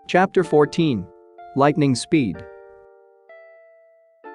Chapter 14. Lightning Speed.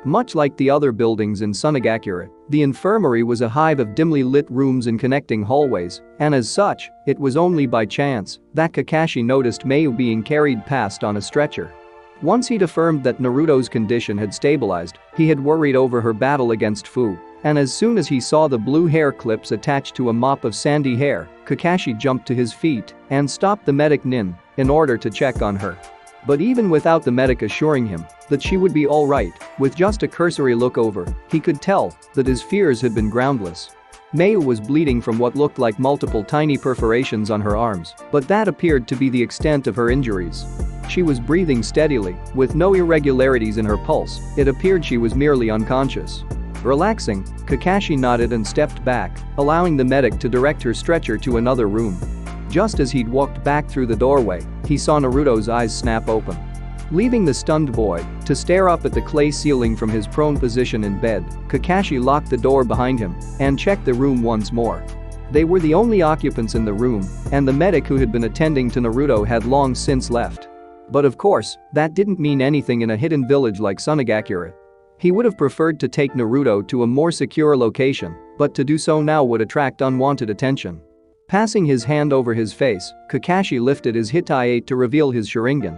Much like the other buildings in MasonENGINE, the infirmary was a hive of dimly lit rooms and connecting hallways, and as such, it was only by chance that Kakashi noticed Mayu being carried past on a stretcher. Once he'd affirmed that Naruto's condition had stabilized, he had worried over her battle against Fu, and as soon as he saw the blue hair clips attached to a mop of sandy hair, Kakashi jumped to his feet and stopped the medic Nin in order to check on her. But even without the medic assuring him that she would be alright, with just a cursory look over, he could tell that his fears had been groundless. Mayu was bleeding from what looked like multiple tiny perforations on her arms, but that appeared to be the extent of her injuries. She was breathing steadily, with no irregularities in her pulse. It appeared she was merely unconscious. Relaxing, Kakashi nodded and stepped back, allowing the medic to direct her stretcher to another room. Just as he'd walked back through the doorway, he saw Naruto's eyes snap open. Leaving the stunned boy to stare up at the clay ceiling from his prone position in bed, Kakashi locked the door behind him and checked the room once more. They were the only occupants in the room, and the medic who had been attending to Naruto had long since left. But of course, that didn't mean anything in a hidden village like MasonENGINE. He would have preferred to take Naruto to a more secure location, but to do so now would attract unwanted attention. Passing his hand over his face, Kakashi lifted his Hitai to reveal his Sharingan.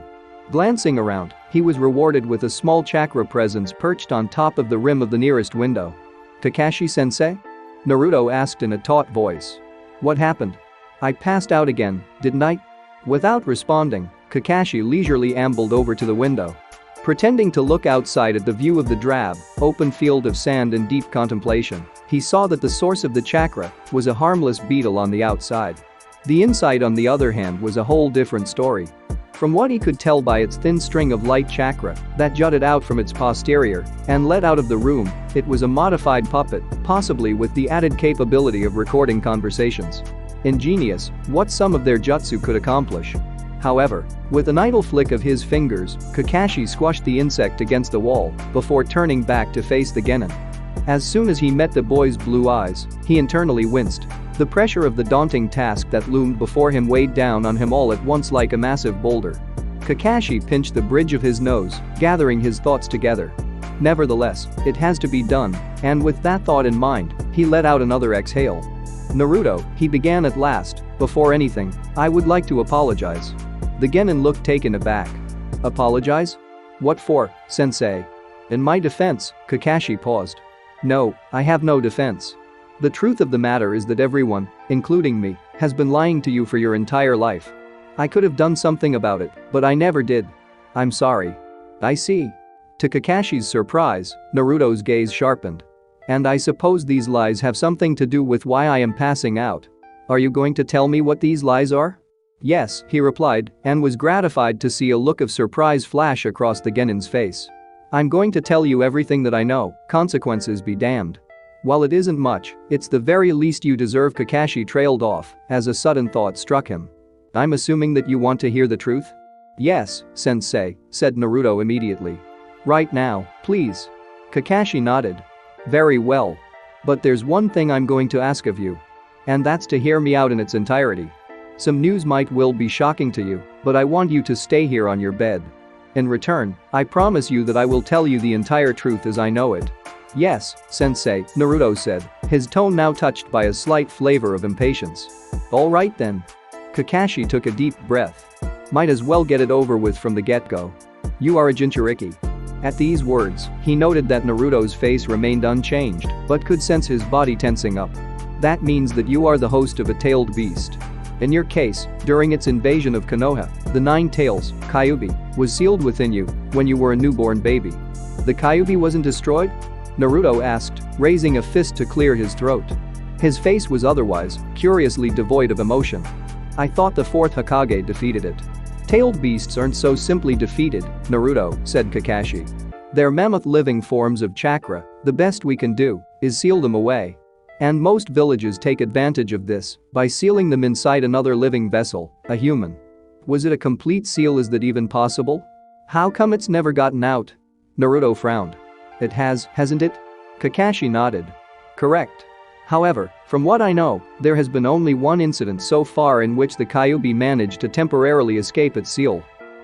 Glancing around, he was rewarded with a small chakra presence perched on top of the rim of the nearest window. "Kakashi-sensei?" Naruto asked in a taut voice. "What happened? I passed out again, didn't I?" Without responding, Kakashi leisurely ambled over to the window. Pretending to look outside at the view of the drab, open field of sand in deep contemplation, he saw that the source of the chakra was a harmless beetle on the outside. The inside, on the other hand, was a whole different story. From what he could tell by its thin string of light chakra that jutted out from its posterior and led out of the room, it was a modified puppet, possibly with the added capability of recording conversations. Ingenious, what some of their jutsu could accomplish. However, with an idle flick of his fingers, Kakashi squashed the insect against the wall before turning back to face the Genin. As soon as he met the boy's blue eyes, he internally winced. The pressure of the daunting task that loomed before him weighed down on him all at once like a massive boulder. Kakashi pinched the bridge of his nose, gathering his thoughts together. Nevertheless, it has to be done, and with that thought in mind, he let out another exhale. "Naruto," he began at last, "before anything, I would like to apologize." The Genin looked taken aback. "Apologize? What for, sensei?" "In my defense," Kakashi paused. "No, I have no defense. The truth of the matter is that everyone, including me, has been lying to you for your entire life. I could have done something about it, but I never did. I'm sorry." "I see." To Kakashi's surprise, Naruto's gaze sharpened. "And I suppose these lies have something to do with why I am passing out. Are you going to tell me what these lies are?" "Yes," he replied, and was gratified to see a look of surprise flash across the Genin's face. "I'm going to tell you everything that I know, consequences be damned." "While it isn't much, it's the very least you deserve." Kakashi trailed off as a sudden thought struck him. "I'm assuming that you want to hear the truth?" "Yes, sensei," said Naruto immediately. "Right now, please." Kakashi nodded. "Very well. But there's one thing I'm going to ask of you. And that's to hear me out in its entirety. Some news will be shocking to you, but I want you to stay here on your bed. In return, I promise you that I will tell you the entire truth as I know it." "Yes, sensei," Naruto said, his tone now touched by a slight flavor of impatience. "All right then." Kakashi took a deep breath. Might as well get it over with from the get-go. "You are a Jinchuriki." At these words, he noted that Naruto's face remained unchanged, but could sense his body tensing up. "That means that you are the host of a tailed beast. In your case, during its invasion of Konoha, the 9 tails, Kyuubi, was sealed within you when you were a newborn baby." "The Kyuubi wasn't destroyed?" Naruto asked, raising a fist to clear his throat. His face was otherwise curiously devoid of emotion. "I thought the 4th Hokage defeated it." "Tailed beasts aren't so simply defeated, Naruto," said Kakashi. "They're mammoth living forms of chakra. The best we can do is seal them away. And most villages take advantage of this by sealing them inside another living vessel, a human." "Was it a complete seal? Is that even possible? How come it's never gotten out?" Naruto frowned. "It has, hasn't it?" Kakashi nodded. "Correct. However, from what I know, there has been only one incident so far in which the Kyuubi managed to temporarily escape its seal.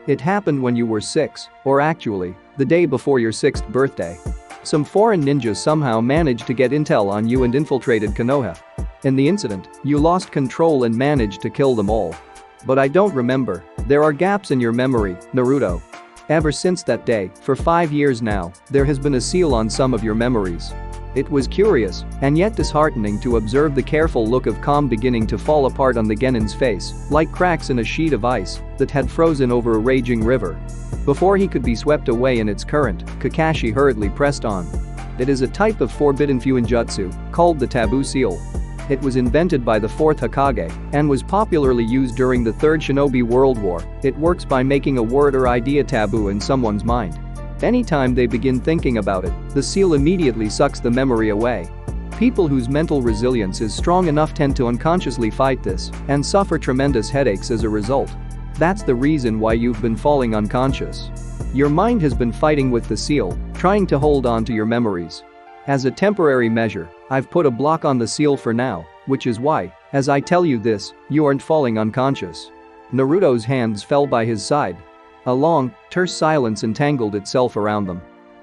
It happened when you were 6, or actually, the day before your 6th birthday. Some foreign ninjas somehow managed to get intel on you and infiltrated Konoha. In the incident, you lost control and managed to kill them all. But I don't remember. There are gaps in your memory, Naruto. Ever since that day, for 5 years now, there has been a seal on some of your memories. It was curious, and yet disheartening to observe the careful look of calm beginning to fall apart on the Genin's face, like cracks in a sheet of ice that had frozen over a raging river. Before he could be swept away in its current, Kakashi hurriedly pressed on. It is a type of forbidden fuinjutsu, called the taboo seal. It was invented by the 4th Hokage and was popularly used during the 3rd Shinobi World War. It works by making a word or idea taboo in someone's mind. Anytime they begin thinking about it, the seal immediately sucks the memory away. People whose mental resilience is strong enough tend to unconsciously fight this and suffer tremendous headaches as a result. That's the reason why you've been falling unconscious. Your mind has been fighting with the seal, trying to hold on to your memories. As a temporary measure, I've put a block on the seal for now, which is why, as I tell you this, you aren't falling unconscious. Naruto's hands fell by his side. A long, terse silence entangled itself around them.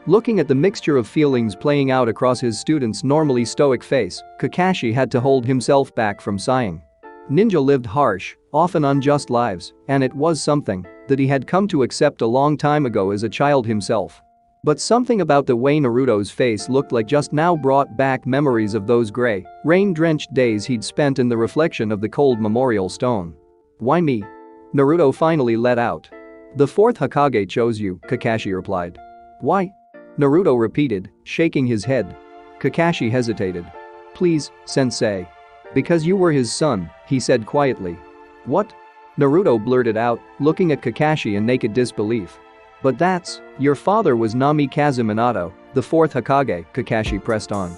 Looking at the mixture of feelings playing out across his student's normally stoic face, Kakashi had to hold himself back from sighing. Ninja lived harsh, often unjust lives, and it was something that he had come to accept a long time ago as a child himself. But something about the way Naruto's face looked like just now brought back memories of those gray, rain-drenched days he'd spent in the reflection of the cold memorial stone. "Why me?" Naruto finally let out. "The 4th Hokage chose you," Kakashi replied. "Why?" Naruto repeated, shaking his head. Kakashi hesitated. "Please, sensei." "Because you were his son," he said quietly. "What?" Naruto blurted out, looking at Kakashi in naked disbelief. "But your father was Namikaze Minato, the 4th Hokage," Kakashi pressed on.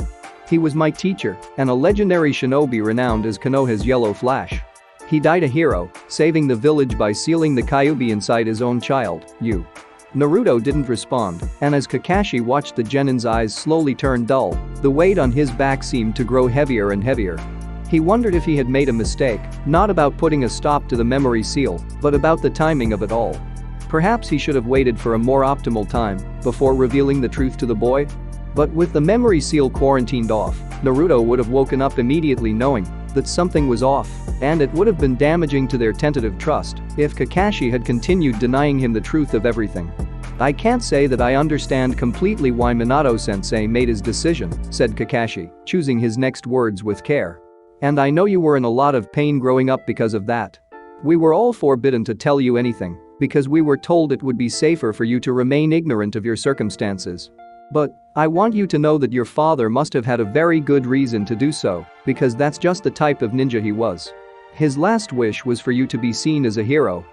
"He was my teacher and a legendary shinobi renowned as Konoha's Yellow Flash. He died a hero, saving the village by sealing the Kyuubi inside his own child, you." Naruto didn't respond, and as Kakashi watched the Genin's eyes slowly turn dull, the weight on his back seemed to grow heavier and heavier. He wondered if he had made a mistake, not about putting a stop to the memory seal, but about the timing of it all. Perhaps he should have waited for a more optimal time before revealing the truth to the boy. But with the memory seal quarantined off, Naruto would have woken up immediately knowing that something was off, and it would have been damaging to their tentative trust if Kakashi had continued denying him the truth of everything. "I can't say that I understand completely why Minato-sensei made his decision," said Kakashi, choosing his next words with care. "And I know you were in a lot of pain growing up because of that. We were all forbidden to tell you anything because we were told it would be safer for you to remain ignorant of your circumstances. But I want you to know that your father must have had a very good reason to do so, because that's just the type of ninja he was. His last wish was for you to be seen as a hero."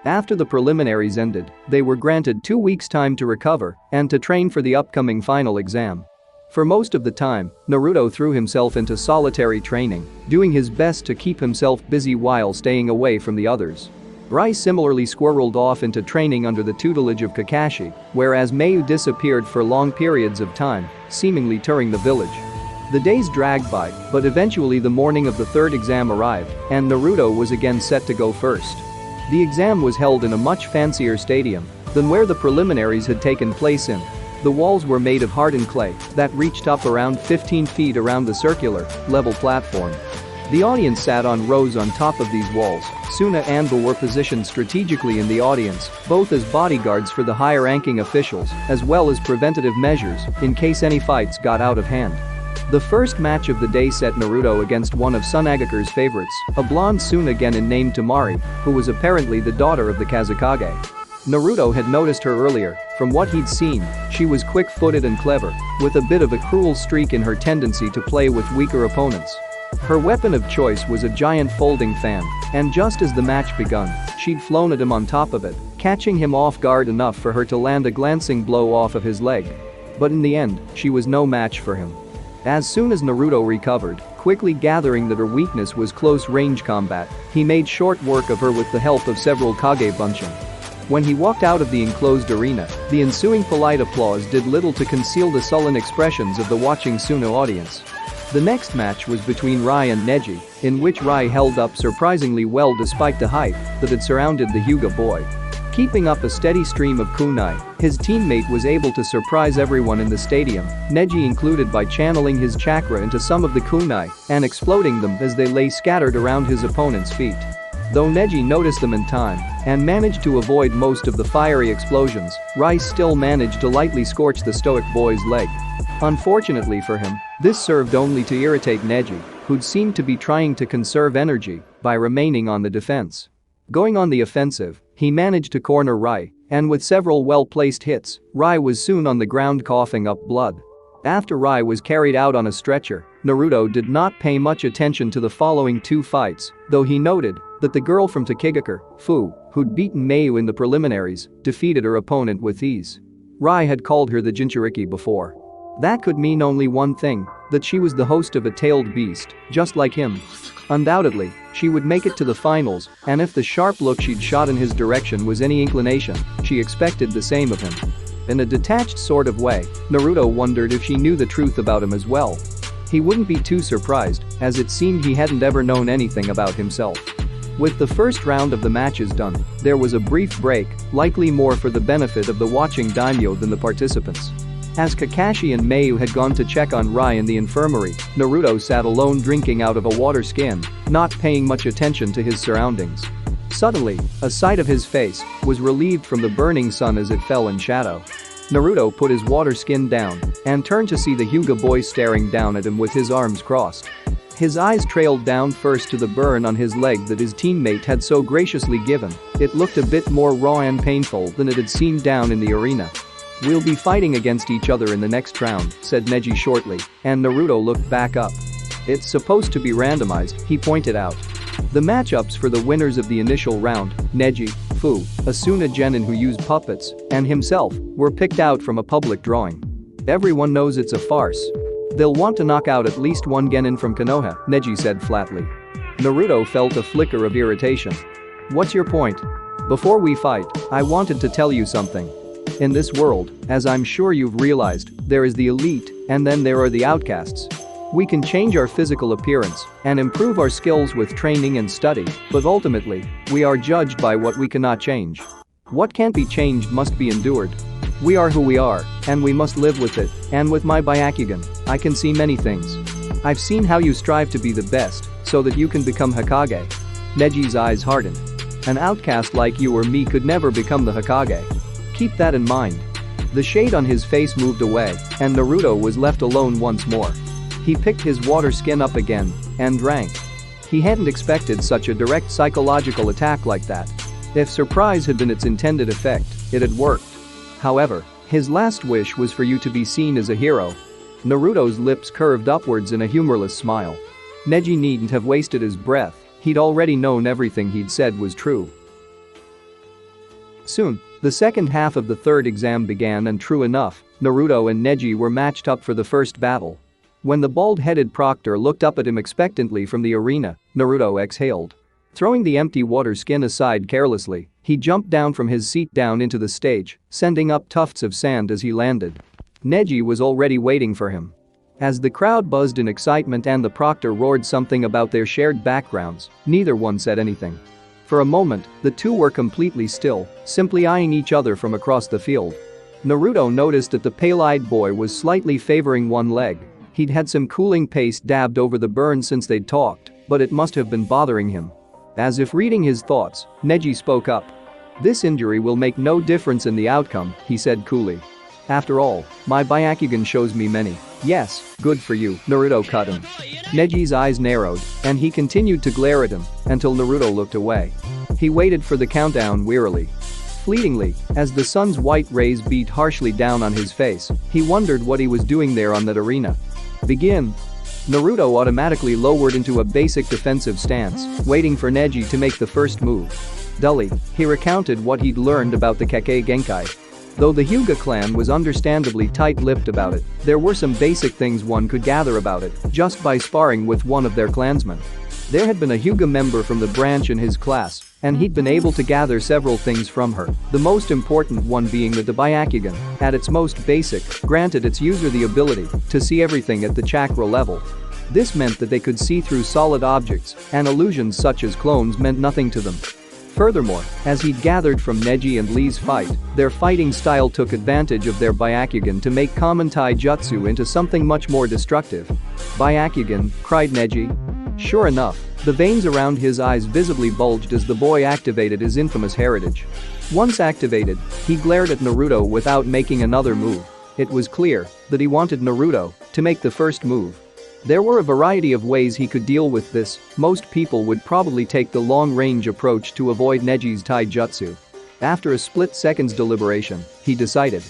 After the preliminaries ended, they were granted 2 weeks' time to recover and to train for the upcoming final exam. For most of the time, Naruto threw himself into solitary training, doing his best to keep himself busy while staying away from the others. Rai similarly squirreled off into training under the tutelage of Kakashi, whereas Mayu disappeared for long periods of time, seemingly touring the village. The days dragged by, but eventually the morning of the 3rd exam arrived, and Naruto was again set to go first. The exam was held in a much fancier stadium than where the preliminaries had taken place in. The walls were made of hardened clay that reached up around 15 feet around the circular, level platform. The audience sat on rows on top of these walls. Suna and Bo were positioned strategically in the audience, both as bodyguards for the higher-ranking officials, as well as preventative measures in case any fights got out of hand. The first match of the day set Naruto against one of Tsunagakure's favorites, a blonde Suna Genin named Temari, who was apparently the daughter of the Kazekage. Naruto had noticed her earlier. From what he'd seen, she was quick-footed and clever, with a bit of a cruel streak in her tendency to play with weaker opponents. Her weapon of choice was a giant folding fan, and just as the match begun, she'd flown at him on top of it, catching him off guard enough for her to land a glancing blow off of his leg. But in the end, she was no match for him. As soon as Naruto recovered, quickly gathering that her weakness was close-range combat, he made short work of her with the help of several Kage Bunshin. When he walked out of the enclosed arena, the ensuing polite applause did little to conceal the sullen expressions of the watching Suna audience. The next match was between Rai and Neji, in which Rai held up surprisingly well despite the hype that had surrounded the Hyuga boy. Keeping up a steady stream of kunai, his teammate was able to surprise everyone in the stadium, Neji included, by channeling his chakra into some of the kunai and exploding them as they lay scattered around his opponent's feet. Though Neji noticed them in time and managed to avoid most of the fiery explosions, Rai still managed to lightly scorch the stoic boy's leg. Unfortunately for him, this served only to irritate Neji, who'd seemed to be trying to conserve energy by remaining on the defense. Going on the offensive, he managed to corner Rai, and with several well-placed hits, Rai was soon on the ground coughing up blood. After Rai was carried out on a stretcher, Naruto did not pay much attention to the following two fights, though he noted that the girl from Takigakure, Fu, who'd beaten Mayu in the preliminaries, defeated her opponent with ease. Rai had called her the Jinchuriki before. That could mean only one thing, that she was the host of a tailed beast, just like him. Undoubtedly, she would make it to the finals, and if the sharp look she'd shot in his direction was any inclination, she expected the same of him. In a detached sort of way, Naruto wondered if she knew the truth about him as well. He wouldn't be too surprised, as it seemed he hadn't ever known anything about himself. With the first round of the matches done, there was a brief break, likely more for the benefit of the watching daimyo than the participants. As Kakashi and Mayu had gone to check on Rai in the infirmary, Naruto sat alone drinking out of a water skin, not paying much attention to his surroundings. Suddenly, a sight of his face was relieved from the burning sun as it fell in shadow. Naruto put his water skin down and turned to see the Hyuga boy staring down at him with his arms crossed. His eyes trailed down first to the burn on his leg that his teammate had so graciously given. It looked a bit more raw and painful than it had seemed down in the arena. "We'll be fighting against each other in the next round," said Neji shortly, and Naruto looked back up. "It's supposed to be randomized," he pointed out. The matchups for the winners of the initial round, Neji, Fu, Asuna Genin who used puppets, and himself, were picked out from a public drawing. "Everyone knows it's a farce. They'll want to knock out at least one Genin from Konoha," Neji said flatly. Naruto felt a flicker of irritation. "What's your point? Before we fight, I wanted to tell you something. In this world, as I'm sure you've realized, there is the elite, and then there are the outcasts. We can change our physical appearance and improve our skills with training and study, but ultimately, we are judged by what we cannot change. What can't be changed must be endured. We are who we are, and we must live with it, and with my Byakugan, I can see many things. I've seen how you strive to be the best, so that you can become Hokage." Neji's eyes hardened. "An outcast like you or me could never become the Hokage. Keep that in mind." The shade on his face moved away, and Naruto was left alone once more. He picked his water skin up again and drank. He hadn't expected such a direct psychological attack like that. If surprise had been its intended effect, it had worked. However, his last wish was for you to be seen as a hero. Naruto's lips curved upwards in a humorless smile. Neji needn't have wasted his breath, he'd already known everything he'd said was true. Soon, the second half of the third exam began, and true enough, Naruto and Neji were matched up for the first battle. When the bald-headed proctor looked up at him expectantly from the arena, Naruto exhaled. Throwing the empty water skin aside carelessly, he jumped down from his seat down into the stage, sending up tufts of sand as he landed. Neji was already waiting for him. As the crowd buzzed in excitement and the proctor roared something about their shared backgrounds, neither one said anything. For a moment, the two were completely still, simply eyeing each other from across the field. Naruto noticed that the pale-eyed boy was slightly favoring one leg. He'd had some cooling paste dabbed over the burn since they'd talked, but it must have been bothering him. As if reading his thoughts, Neji spoke up. "This injury will make no difference in the outcome," he said coolly. "After all, my Byakugan shows me many." "Yes, good for you," Naruto cut him. Neji's eyes narrowed, and he continued to glare at him until Naruto looked away. He waited for the countdown wearily. Fleetingly, as the sun's white rays beat harshly down on his face, he wondered what he was doing there on that arena. "Begin." Naruto automatically lowered into a basic defensive stance, waiting for Neji to make the first move. Dully, he recounted what he'd learned about the Kekkei Genkai. Though the Hyuga clan was understandably tight-lipped about it, there were some basic things one could gather about it just by sparring with one of their clansmen. There had been a Hyuga member from the branch in his class, and he'd been able to gather several things from her, the most important one being that the Byakugan, at its most basic, granted its user the ability to see everything at the chakra level. This meant that they could see through solid objects, and illusions such as clones meant nothing to them. Furthermore, as he'd gathered from Neji and Lee's fight, their fighting style took advantage of their Byakugan to make common taijutsu into something much more destructive. "Byakugan," cried Neji. Sure enough, the veins around his eyes visibly bulged as the boy activated his infamous heritage. Once activated, he glared at Naruto without making another move. It was clear that he wanted Naruto to make the first move. There were a variety of ways he could deal with this. Most people would probably take the long-range approach to avoid Neji's taijutsu. After a split second's deliberation, he decided.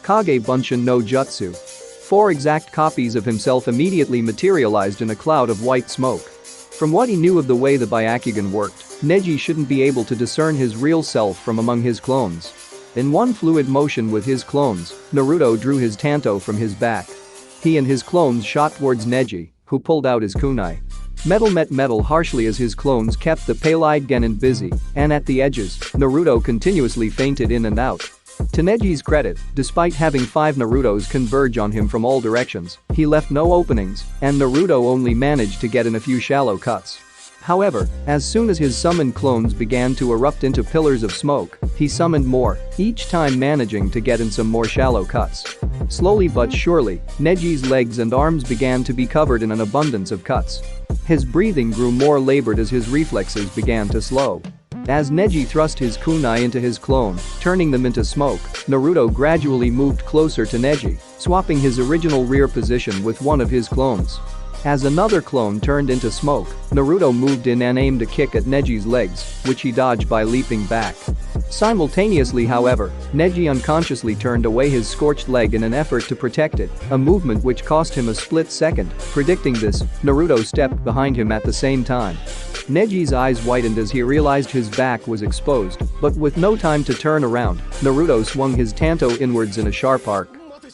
Kage Bunshin no Jutsu. 4 exact copies of himself immediately materialized in a cloud of white smoke. From what he knew of the way the Byakugan worked, Neji shouldn't be able to discern his real self from among his clones. In one fluid motion with his clones, Naruto drew his tanto from his back. He and his clones shot towards Neji, who pulled out his kunai. Metal met metal harshly as his clones kept the pale-eyed Genin busy, and at the edges, Naruto continuously feinted in and out. To Neji's credit, despite having 5 Narutos converge on him from all directions, he left no openings, and Naruto only managed to get in a few shallow cuts. However, as soon as his summoned clones began to erupt into pillars of smoke, he summoned more, each time managing to get in some more shallow cuts. Slowly but surely, Neji's legs and arms began to be covered in an abundance of cuts. His breathing grew more labored as his reflexes began to slow. As Neji thrust his kunai into his clone, turning them into smoke, Naruto gradually moved closer to Neji, swapping his original rear position with one of his clones. As another clone turned into smoke, Naruto moved in and aimed a kick at Neji's legs, which he dodged by leaping back. Simultaneously, however, Neji unconsciously turned away his scorched leg in an effort to protect it, a movement which cost him a split second. Predicting this, Naruto stepped behind him at the same time. Neji's eyes widened as he realized his back was exposed, but with no time to turn around, Naruto swung his tanto inwards in a sharp arc.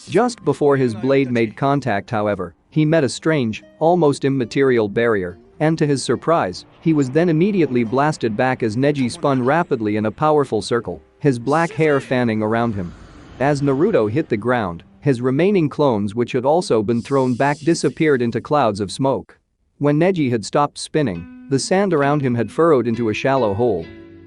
Just before his blade made contact, however, he met a strange, almost immaterial barrier, and to his surprise, he was then immediately blasted back as Neji spun rapidly in a powerful circle, his black hair fanning around him. As Naruto hit the ground, his remaining clones, which had also been thrown back, disappeared into clouds of smoke. When Neji had stopped spinning, the sand around him had furrowed into a shallow hole.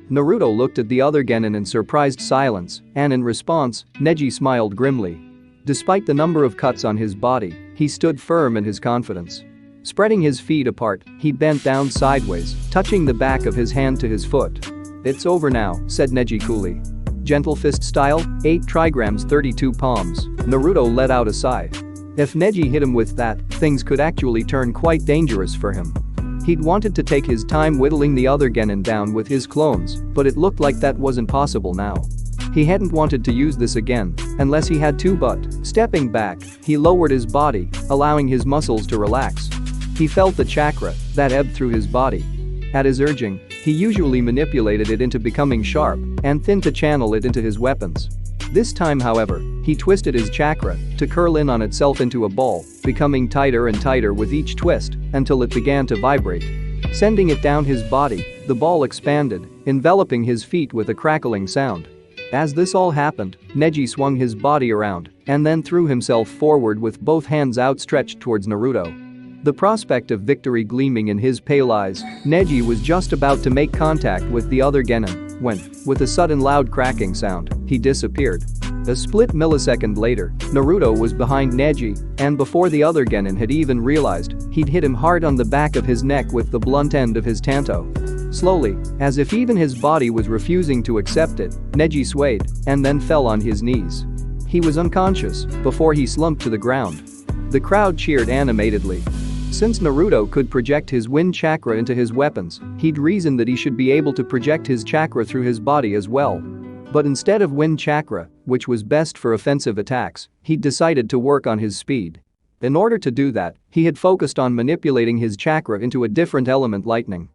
Naruto looked at the other Genin in surprised silence, and in response, Neji smiled grimly. Despite the number of cuts on his body, he stood firm in his confidence. Spreading his feet apart, he bent down sideways, touching the back of his hand to his foot. "It's over now," said Neji coolly. Gentle fist style, 8 trigrams 32 palms. Naruto let out a sigh. If Neji hit him with that, things could actually turn quite dangerous for him. He'd wanted to take his time whittling the other Genin down with his clones, but it looked like that wasn't possible now. He hadn't wanted to use this again, unless he had to, but, stepping back, he lowered his body, allowing his muscles to relax. He felt the chakra that ebbed through his body. At his urging, he usually manipulated it into becoming sharp and thin to channel it into his weapons. This time, however, he twisted his chakra to curl in on itself into a ball, becoming tighter and tighter with each twist until it began to vibrate. Sending it down his body, the ball expanded, enveloping his feet with a crackling sound. As this all happened, Neji swung his body around and then threw himself forward with both hands outstretched towards Naruto. The prospect of victory gleaming in his pale eyes, Neji was just about to make contact with the other Genin when, with a sudden loud cracking sound, he disappeared. A split millisecond later, Naruto was behind Neji, and before the other Genin had even realized, he'd hit him hard on the back of his neck with the blunt end of his tanto. Slowly, as if even his body was refusing to accept it, Neji swayed and then fell on his knees. He was unconscious before he slumped to the ground. The crowd cheered animatedly. Since Naruto could project his wind chakra into his weapons, he'd reasoned that he should be able to project his chakra through his body as well. But instead of wind chakra, which was best for offensive attacks, he'd decided to work on his speed. In order to do that, he had focused on manipulating his chakra into a different element, lightning.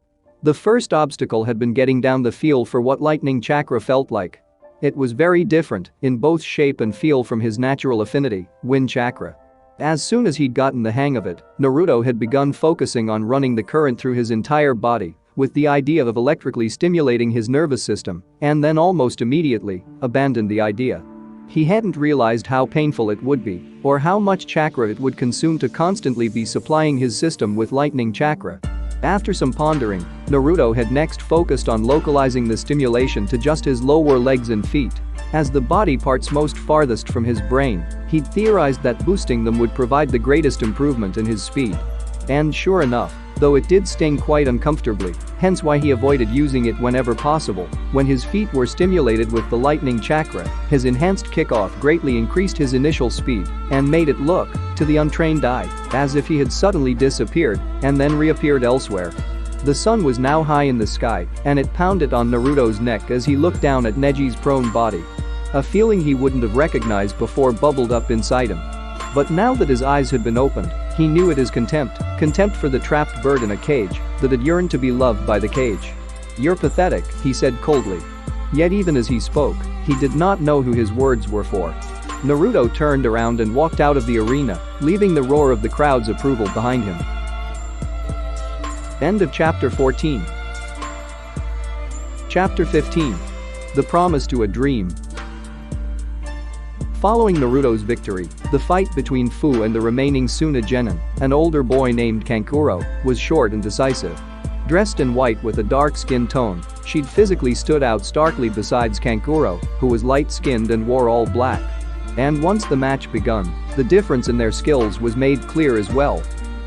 The first obstacle had been getting down the feel for what lightning chakra felt like. It was very different in both shape and feel from his natural affinity, wind chakra. As soon as he'd gotten the hang of it, Naruto had begun focusing on running the current through his entire body, with the idea of electrically stimulating his nervous system, and then almost immediately, abandoned the idea. He hadn't realized how painful it would be, or how much chakra it would consume to constantly be supplying his system with lightning chakra. After some pondering, Naruto had next focused on localizing the stimulation to just his lower legs and feet. As the body parts most farthest from his brain, he'd theorized that boosting them would provide the greatest improvement in his speed. And sure enough, though it did sting quite uncomfortably, hence why he avoided using it whenever possible, when his feet were stimulated with the lightning chakra, his enhanced kickoff greatly increased his initial speed and made it look, to the untrained eye, as if he had suddenly disappeared and then reappeared elsewhere. The sun was now high in the sky, and it pounded on Naruto's neck as he looked down at Neji's prone body. A feeling he wouldn't have recognized before bubbled up inside him. But now that his eyes had been opened, he knew it as contempt for the trapped bird in a cage that had yearned to be loved by the cage. "You're pathetic," he said coldly. Yet even as he spoke, he did not know who his words were for. Naruto turned around and walked out of the arena, leaving the roar of the crowd's approval behind him. End of Chapter 14. Chapter 15. The Promise to a Dream. Following Naruto's victory, the fight between Fu and the remaining Suna Genin, an older boy named Kankuro, was short and decisive. Dressed in white with a dark skin tone, she'd physically stood out starkly besides Kankuro, who was light-skinned and wore all black. And once the match begun, the difference in their skills was made clear as well.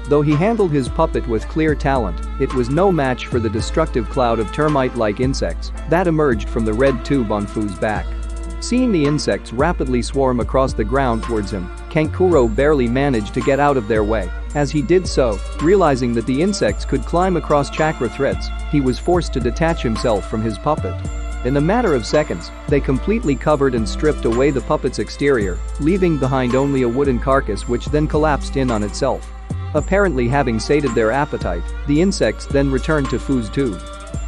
Though he handled his puppet with clear talent, it was no match for the destructive cloud of termite-like insects that emerged from the red tube on Fu's back. Seeing the insects rapidly swarm across the ground towards him, Kankuro barely managed to get out of their way. As he did so, realizing that the insects could climb across chakra threads, he was forced to detach himself from his puppet. In a matter of seconds, they completely covered and stripped away the puppet's exterior, leaving behind only a wooden carcass which then collapsed in on itself. Apparently having sated their appetite, the insects then returned to Fu's tube.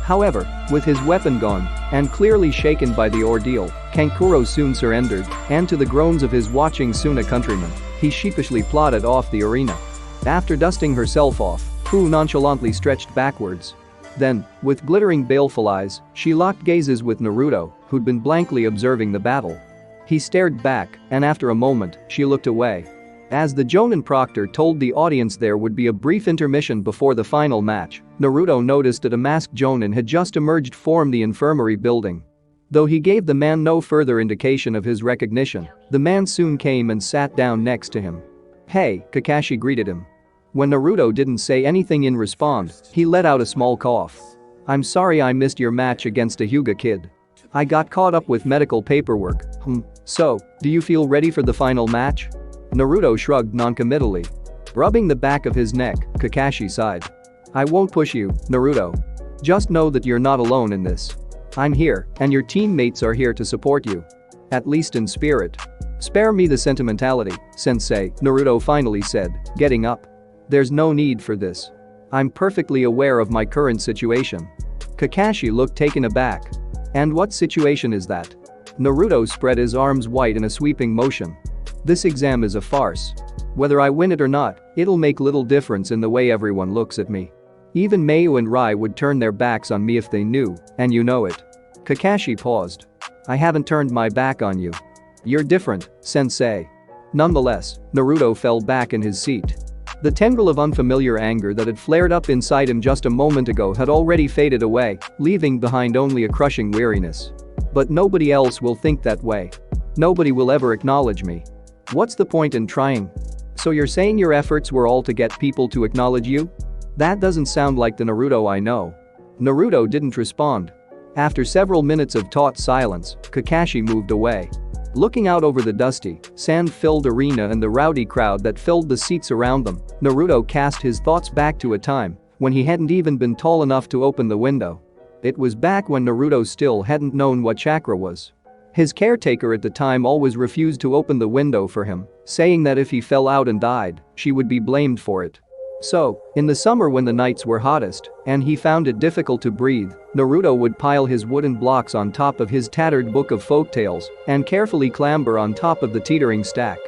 However, with his weapon gone, and clearly shaken by the ordeal, Kankuro soon surrendered, and to the groans of his watching Suna countrymen, he sheepishly plodded off the arena. After dusting herself off, Fu nonchalantly stretched backwards. Then, with glittering baleful eyes, she locked gazes with Naruto, who'd been blankly observing the battle. He stared back, and after a moment, she looked away. As the Jonin proctor told the audience there would be a brief intermission before the final match, Naruto noticed that a masked Jonin had just emerged from the infirmary building. Though he gave the man no further indication of his recognition, the man soon came and sat down next to him. "Hey," Kakashi greeted him. When Naruto didn't say anything in response, he let out a small cough. "I'm sorry I missed your match against a Hyuga kid. I got caught up with medical paperwork. So, do you feel ready for the final match?" Naruto shrugged noncommittally. Rubbing the back of his neck, Kakashi sighed. "I won't push you, Naruto. Just know that you're not alone in this. I'm here, and your teammates are here to support you. At least in spirit. Spare me the sentimentality, sensei," Naruto finally said, getting up. "There's no need for this. I'm perfectly aware of my current situation." Kakashi looked taken aback. "And what situation is that?" Naruto spread his arms wide in a sweeping motion. "This exam is a farce. Whether I win it or not, it'll make little difference in the way everyone looks at me. Even Mayu and Rai would turn their backs on me if they knew, and you know it." Kakashi paused. "I haven't turned my back on you. You're different, sensei." Nonetheless, Naruto fell back in his seat. The tendril of unfamiliar anger that had flared up inside him just a moment ago had already faded away, leaving behind only a crushing weariness. "But nobody else will think that way. Nobody will ever acknowledge me. What's the point in trying? So you're saying your efforts were all to get people to acknowledge you? That doesn't sound like the Naruto I know." Naruto didn't respond. After several minutes of taut silence, Kakashi moved away. Looking out over the dusty, sand-filled arena and the rowdy crowd that filled the seats around them, Naruto cast his thoughts back to a time when he hadn't even been tall enough to open the window. It was back when Naruto still hadn't known what chakra was. His caretaker at the time always refused to open the window for him, saying that if he fell out and died, she would be blamed for it. So, in the summer when the nights were hottest and he found it difficult to breathe, Naruto would pile his wooden blocks on top of his tattered book of folktales and carefully clamber on top of the teetering stack.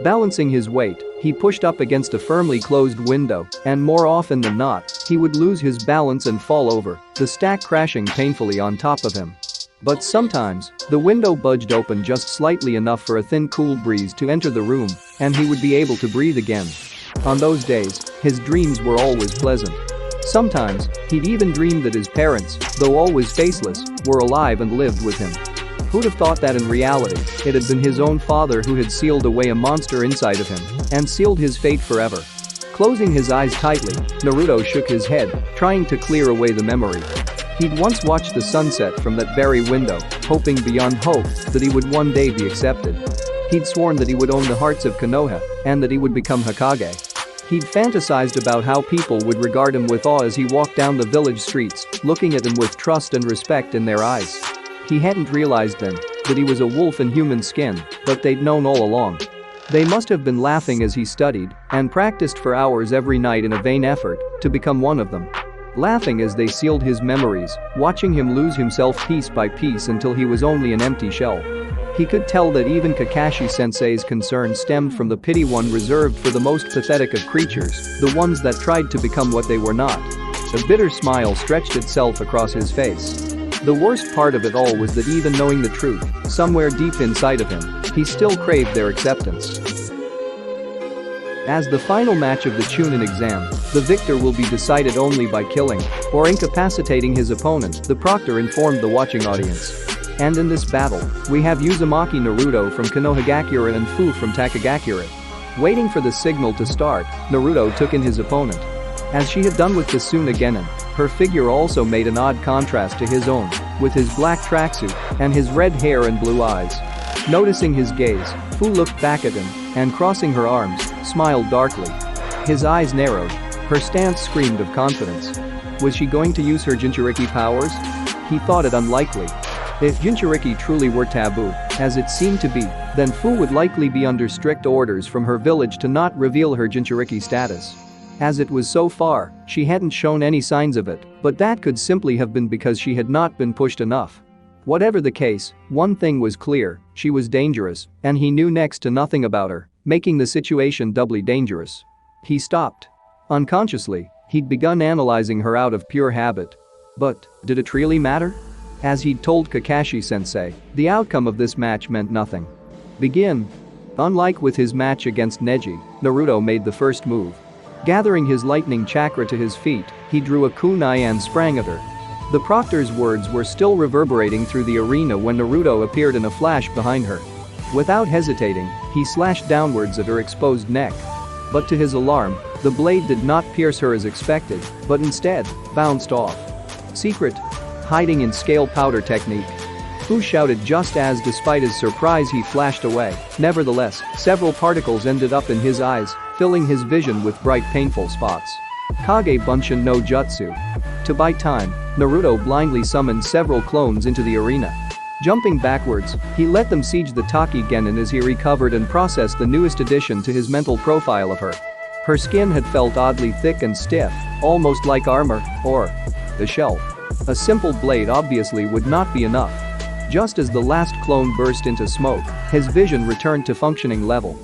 Balancing his weight, he pushed up against a firmly closed window, and more often than not, he would lose his balance and fall over, the stack crashing painfully on top of him. But sometimes, the window budged open just slightly enough for a thin cool breeze to enter the room, and he would be able to breathe again. On those days, his dreams were always pleasant. Sometimes, he'd even dreamed that his parents, though always faceless, were alive and lived with him. Who'd have thought that in reality, it had been his own father who had sealed away a monster inside of him and sealed his fate forever. Closing his eyes tightly, Naruto shook his head, trying to clear away the memory. He'd once watched the sunset from that very window, hoping beyond hope that he would one day be accepted. He'd sworn that he would own the hearts of Konoha and that he would become Hokage. He'd fantasized about how people would regard him with awe as he walked down the village streets, looking at him with trust and respect in their eyes. He hadn't realized then that he was a wolf in human skin, but they'd known all along. They must have been laughing as he studied and practiced for hours every night in a vain effort to become one of them. Laughing as they sealed his memories, watching him lose himself piece by piece until he was only an empty shell. He could tell that even Kakashi-sensei's concern stemmed from the pity one reserved for the most pathetic of creatures, the ones that tried to become what they were not. A bitter smile stretched itself across his face. The worst part of it all was that even knowing the truth, somewhere deep inside of him, he still craved their acceptance. As the final match of the Chunin exam, the victor will be decided only by killing or incapacitating his opponent, the proctor informed the watching audience. And in this battle, we have Uzumaki Naruto from Konohagakure and Fu from Takagakure. Waiting for the signal to start, Naruto took in his opponent. As she had done with the Tsuna Genin, her figure also made an odd contrast to his own, with his black tracksuit and his red hair and blue eyes. Noticing his gaze, Fu looked back at him and, crossing her arms, smiled darkly. His eyes narrowed. Her stance screamed of confidence. Was she going to use her Jinchuriki powers? He thought it unlikely. If Jinchuriki truly were taboo, as it seemed to be, then Fu would likely be under strict orders from her village to not reveal her Jinchuriki status. As it was so far, she hadn't shown any signs of it, but that could simply have been because she had not been pushed enough. Whatever the case, one thing was clear, she was dangerous, and he knew next to nothing about her, making the situation doubly dangerous. He stopped. Unconsciously, he'd begun analyzing her out of pure habit. But, did it really matter? As he'd told Kakashi-sensei, the outcome of this match meant nothing. Begin. Unlike with his match against Neji, Naruto made the first move. Gathering his lightning chakra to his feet, he drew a kunai and sprang at her. The proctor's words were still reverberating through the arena when Naruto appeared in a flash behind her. Without hesitating, he slashed downwards at her exposed neck. But to his alarm, the blade did not pierce her as expected, but instead, bounced off. Secret. Hiding in scale powder technique. Fu shouted just as, despite his surprise, he flashed away. Nevertheless, several particles ended up in his eyes, filling his vision with bright painful spots. Kage Bunshin no Jutsu. To buy time, Naruto blindly summoned several clones into the arena. Jumping backwards, he let them siege the Taki Genin as he recovered and processed the newest addition to his mental profile of her. Her skin had felt oddly thick and stiff, almost like armor, or a shell. A simple blade obviously would not be enough. Just as the last clone burst into smoke, his vision returned to functioning level.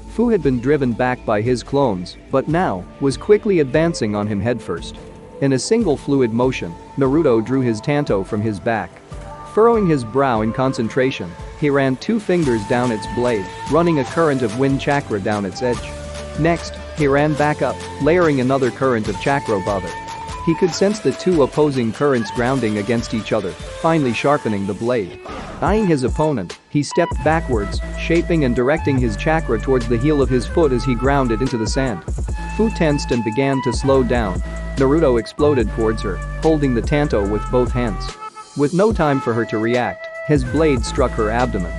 Fu had been driven back by his clones, but now was quickly advancing on him headfirst. In a single fluid motion, Naruto drew his tanto from his back. Furrowing his brow in concentration, he ran 2 fingers down its blade, running a current of wind chakra down its edge. Next, he ran back up, layering another current of chakra above it. He could sense the 2 opposing currents grounding against each other, finally sharpening the blade. Eyeing his opponent, he stepped backwards, shaping and directing his chakra towards the heel of his foot as he ground it into the sand. Fu tensed and began to slow down. Naruto exploded towards her, holding the tanto with both hands. With no time for her to react, his blade struck her abdomen.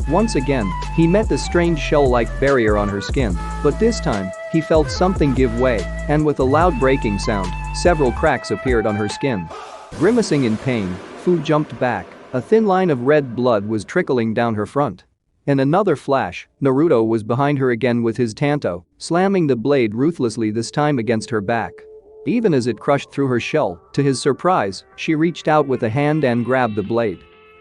Once again, he met the strange shell-like barrier on her skin, but this time, he felt something give way, and with a loud breaking sound, several cracks appeared on her skin. Grimacing in pain, Fu jumped back. A thin line of red blood was trickling down her front. In another flash, Naruto was behind her again with his tanto, slamming the blade ruthlessly, this time against her back. Even as it crushed through her shell, to his surprise, she reached out with a hand and grabbed the blade.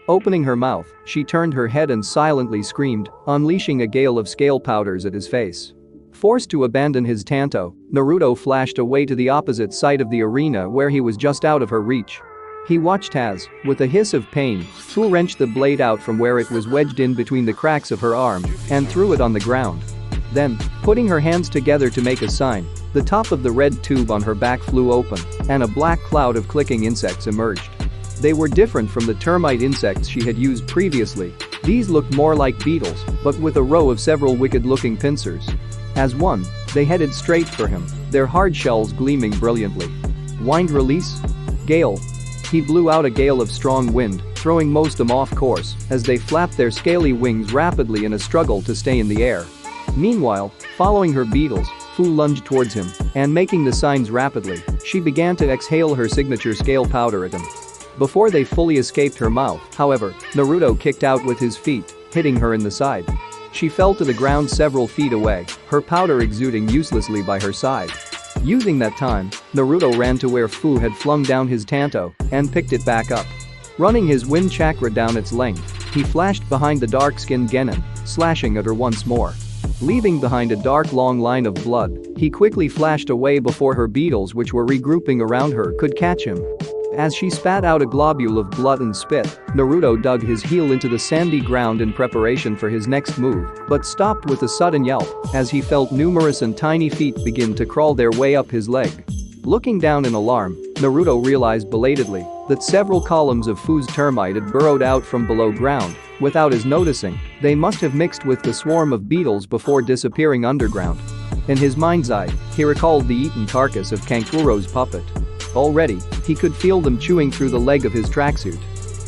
Opening her mouth, she turned her head and silently screamed, unleashing a gale of scale powders at his face. Forced to abandon his tanto, Naruto flashed away to the opposite side of the arena where he was just out of her reach. He watched as, with a hiss of pain, Fu wrenched the blade out from where it was wedged in between the cracks of her arm and threw it on the ground. Then, putting her hands together to make a sign, the top of the red tube on her back flew open and a black cloud of clicking insects emerged. They were different from the termite insects she had used previously. These looked more like beetles, but with a row of several wicked-looking pincers. As one, they headed straight for him, their hard shells gleaming brilliantly. Wind release? Gale. He blew out a gale of strong wind, throwing most of them off course as they flapped their scaly wings rapidly in a struggle to stay in the air. Meanwhile, following her beetles, Fu lunged towards him, and making the signs rapidly, she began to exhale her signature scale powder at him. Before they fully escaped her mouth, however, Naruto kicked out with his feet, hitting her in the side. She fell to the ground several feet away, her powder exuding uselessly by her side. Using that time, Naruto ran to where Fu had flung down his tanto and picked it back up. Running his wind chakra down its length, he flashed behind the dark-skinned Genin, slashing at her once more. Leaving behind a dark long line of blood, he quickly flashed away before her beetles, which were regrouping around her, could catch him. As she spat out a globule of blood and spit, Naruto dug his heel into the sandy ground in preparation for his next move, but stopped with a sudden yelp as he felt numerous and tiny feet begin to crawl their way up his leg. Looking down in alarm, Naruto realized belatedly that several columns of Fu's termite had burrowed out from below ground. Without his noticing, they must have mixed with the swarm of beetles before disappearing underground. In his mind's eye, he recalled the eaten carcass of Kankuro's puppet. Already, he could feel them chewing through the leg of his tracksuit.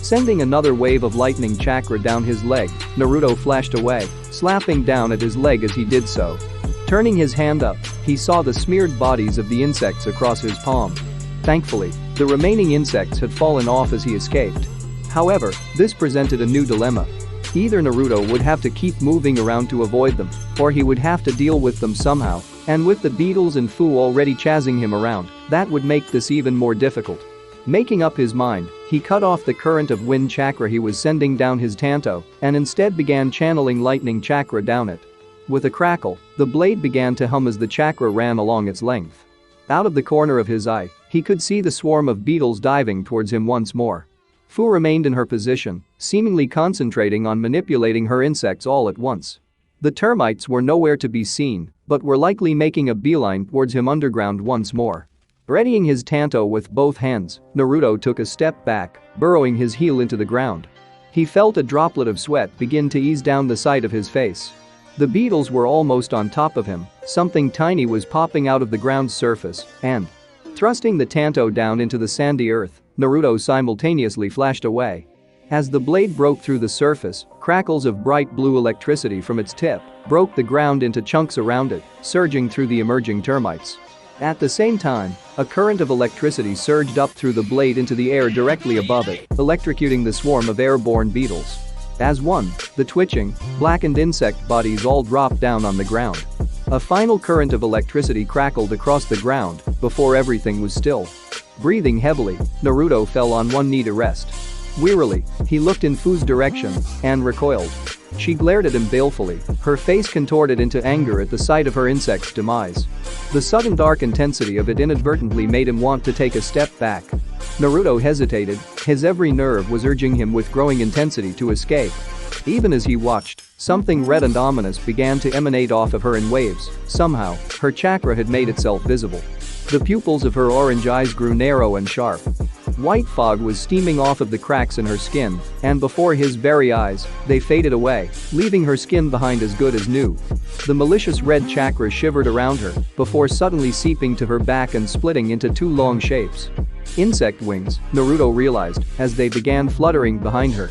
Sending another wave of lightning chakra down his leg, Naruto flashed away, slapping down at his leg as he did so. Turning his hand up, he saw the smeared bodies of the insects across his palm. Thankfully, the remaining insects had fallen off as he escaped. However, this presented a new dilemma. Either Naruto would have to keep moving around to avoid them, or he would have to deal with them somehow, and with the beetles and Fu already chasing him around, that would make this even more difficult. Making up his mind, he cut off the current of wind chakra he was sending down his tanto and instead began channeling lightning chakra down it. With a crackle, the blade began to hum as the chakra ran along its length. Out of the corner of his eye, he could see the swarm of beetles diving towards him once more. Fu remained in her position, seemingly concentrating on manipulating her insects all at once. The termites were nowhere to be seen, but were likely making a beeline towards him underground once more. Readying his tanto with both hands, Naruto took a step back, burrowing his heel into the ground. He felt a droplet of sweat begin to ease down the side of his face. The beetles were almost on top of him, something tiny was popping out of the ground's surface, and thrusting the tanto down into the sandy earth, Naruto simultaneously flashed away. As the blade broke through the surface, crackles of bright blue electricity from its tip broke the ground into chunks around it, surging through the emerging termites. At the same time, a current of electricity surged up through the blade into the air directly above it, electrocuting the swarm of airborne beetles. As one, the twitching, blackened insect bodies all dropped down on the ground. A final current of electricity crackled across the ground before everything was still. Breathing heavily, Naruto fell on one knee to rest. Wearily, he looked in Fu's direction and recoiled. She glared at him balefully, her face contorted into anger at the sight of her insect's demise. The sudden dark intensity of it inadvertently made him want to take a step back. Naruto hesitated, his every nerve was urging him with growing intensity to escape. Even as he watched, something red and ominous began to emanate off of her in waves. Somehow, her chakra had made itself visible. The pupils of her orange eyes grew narrow and sharp. White fog was steaming off of the cracks in her skin, and before his very eyes, they faded away, leaving her skin behind as good as new. The malicious red chakra shivered around her before suddenly seeping to her back and splitting into two long shapes. Insect wings, Naruto realized, as they began fluttering behind her.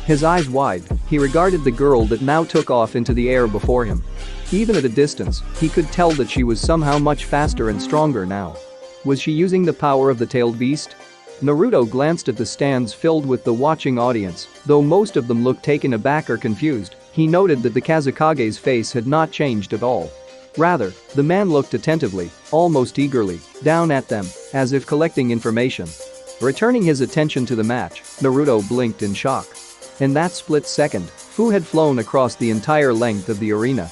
His eyes wide, he regarded the girl that now took off into the air before him. Even at a distance, he could tell that she was somehow much faster and stronger now. Was she using the power of the tailed beast? Naruto glanced at the stands filled with the watching audience, though most of them looked taken aback or confused. He noted that the Kazekage's face had not changed at all. Rather, the man looked attentively, almost eagerly, down at them, as if collecting information. Returning his attention to the match, Naruto blinked in shock. In that split second, Fu had flown across the entire length of the arena.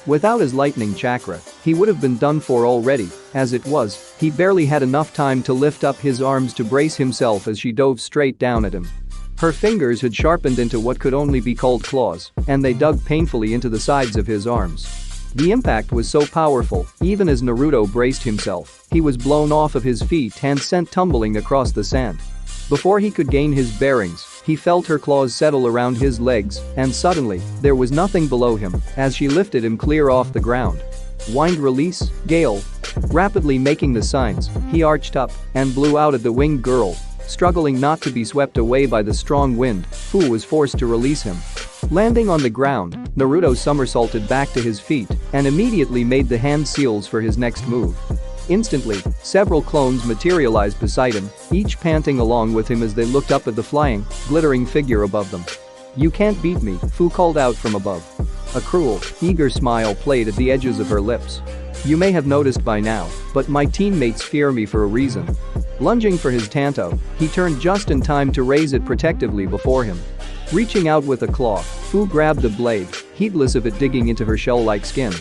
Without his lightning chakra, he would have been done for already. As it was, he barely had enough time to lift up his arms to brace himself as she dove straight down at him. Her fingers had sharpened into what could only be called claws, and they dug painfully into the sides of his arms. The impact was so powerful, even as Naruto braced himself, he was blown off of his feet and sent tumbling across the sand. Before he could gain his bearings, he felt her claws settle around his legs, and suddenly, there was nothing below him as she lifted him clear off the ground. Wind release, gale. Rapidly making the signs, he arched up and blew out at the winged girl. Struggling not to be swept away by the strong wind, Fu was forced to release him. Landing on the ground, Naruto somersaulted back to his feet and immediately made the hand seals for his next move. Instantly, several clones materialized beside him, each panting along with him as they looked up at the flying, glittering figure above them. "You can't beat me," Fu called out from above. A cruel, eager smile played at the edges of her lips. "You may have noticed by now, but my teammates fear me for a reason." Lunging for his tanto, he turned just in time to raise it protectively before him. Reaching out with a claw, Fu grabbed the blade, heedless of it digging into her shell-like skin.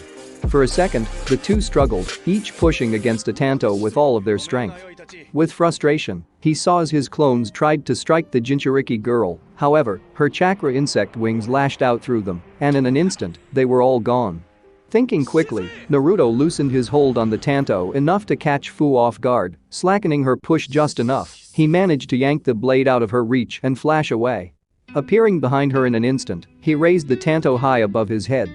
For a second, the two struggled, each pushing against a tanto with all of their strength. With frustration, he saw as his clones tried to strike the Jinchuriki girl, however, her chakra insect wings lashed out through them, and in an instant, they were all gone. Thinking quickly, Naruto loosened his hold on the tanto enough to catch Fu off guard, slackening her push just enough, he managed to yank the blade out of her reach and flash away. Appearing behind her in an instant, he raised the tanto high above his head.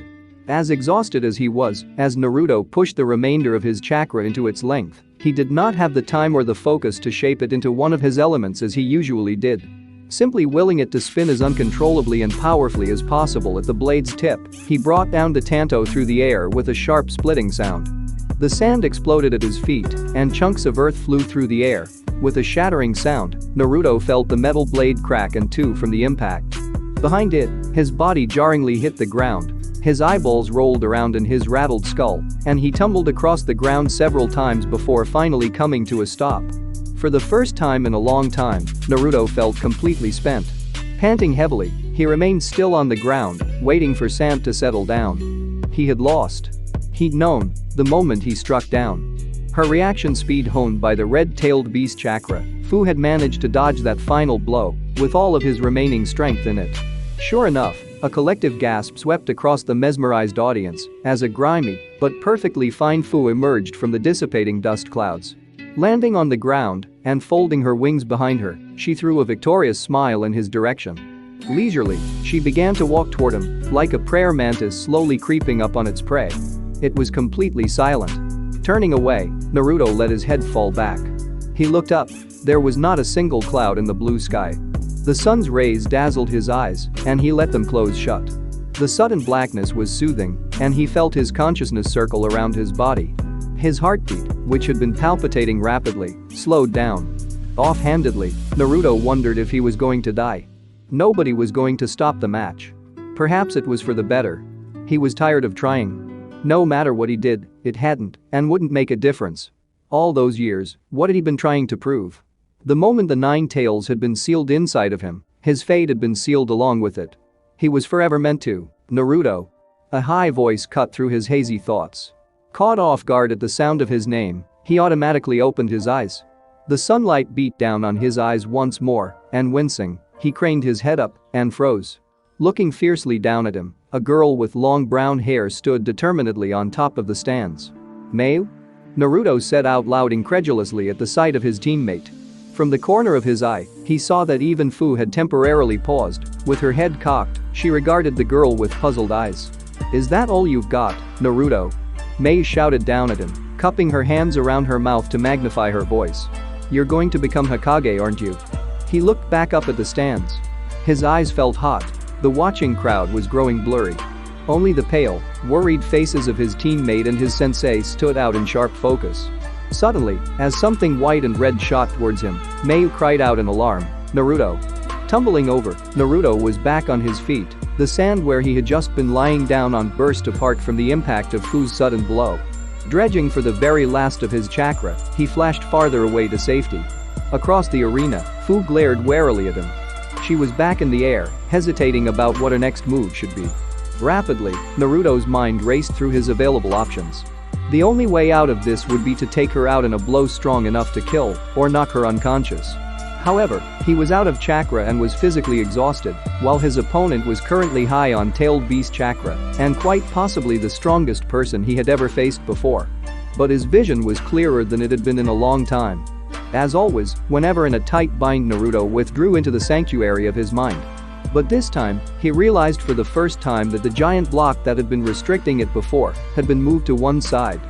As exhausted as he was, as Naruto pushed the remainder of his chakra into its length, he did not have the time or the focus to shape it into one of his elements as he usually did. Simply willing it to spin as uncontrollably and powerfully as possible at the blade's tip, he brought down the tanto through the air with a sharp splitting sound. The sand exploded at his feet, and chunks of earth flew through the air. With a shattering sound, Naruto felt the metal blade crack in two from the impact. Behind it, his body jarringly hit the ground. His eyeballs rolled around in his rattled skull, and he tumbled across the ground several times before finally coming to a stop. For the first time in a long time, Naruto felt completely spent. Panting heavily, he remained still on the ground, waiting for sand to settle down. He had lost. He'd known, the moment he struck down. Her reaction speed honed by the red-tailed beast chakra, Fu had managed to dodge that final blow, with all of his remaining strength in it. Sure enough, a collective gasp swept across the mesmerized audience as a grimy but perfectly fine Fu emerged from the dissipating dust clouds. Landing on the ground and folding her wings behind her, she threw a victorious smile in his direction. Leisurely, she began to walk toward him, like a prayer mantis slowly creeping up on its prey. It was completely silent. Turning away, Naruto let his head fall back. He looked up. There was not a single cloud in the blue sky. The sun's rays dazzled his eyes, and he let them close shut. The sudden blackness was soothing, and he felt his consciousness circle around his body. His heartbeat, which had been palpitating rapidly, slowed down. Offhandedly, Naruto wondered if he was going to die. Nobody was going to stop the match. Perhaps it was for the better. He was tired of trying. No matter what he did, it hadn't and wouldn't make a difference. All those years, what had he been trying to prove? The moment the nine tails had been sealed inside of him, his fate had been sealed along with it. He was forever meant to. Naruto. A high voice cut through his hazy thoughts. Caught off guard at the sound of his name, he automatically opened his eyes. The sunlight beat down on his eyes once more, and wincing, he craned his head up and froze. Looking fiercely down at him, a girl with long brown hair stood determinedly on top of the stands. "Mayu?" Naruto said out loud incredulously at the sight of his teammate. From the corner of his eye, he saw that even Fu had temporarily paused. With her head cocked, she regarded the girl with puzzled eyes. "Is that all you've got, Naruto?" Mayu shouted down at him, cupping her hands around her mouth to magnify her voice. "You're going to become Hokage, aren't you?" He looked back up at the stands. His eyes felt hot. The watching crowd was growing blurry. Only the pale, worried faces of his teammate and his sensei stood out in sharp focus. Suddenly, as something white and red shot towards him, Mayu cried out in alarm, "Naruto!" Tumbling over, Naruto was back on his feet. The sand where he had just been lying down on burst apart from the impact of Fu's sudden blow. Dredging for the very last of his chakra, he flashed farther away to safety. Across the arena, Fu glared warily at him. She was back in the air, hesitating about what her next move should be. Rapidly, Naruto's mind raced through his available options. The only way out of this would be to take her out in a blow strong enough to kill or knock her unconscious. However, he was out of chakra and was physically exhausted, while his opponent was currently high on tailed beast chakra and quite possibly the strongest person he had ever faced before. But his vision was clearer than it had been in a long time. As always, whenever in a tight bind, Naruto withdrew into the sanctuary of his mind. But this time, he realized for the first time that the giant block that had been restricting it before had been moved to one side.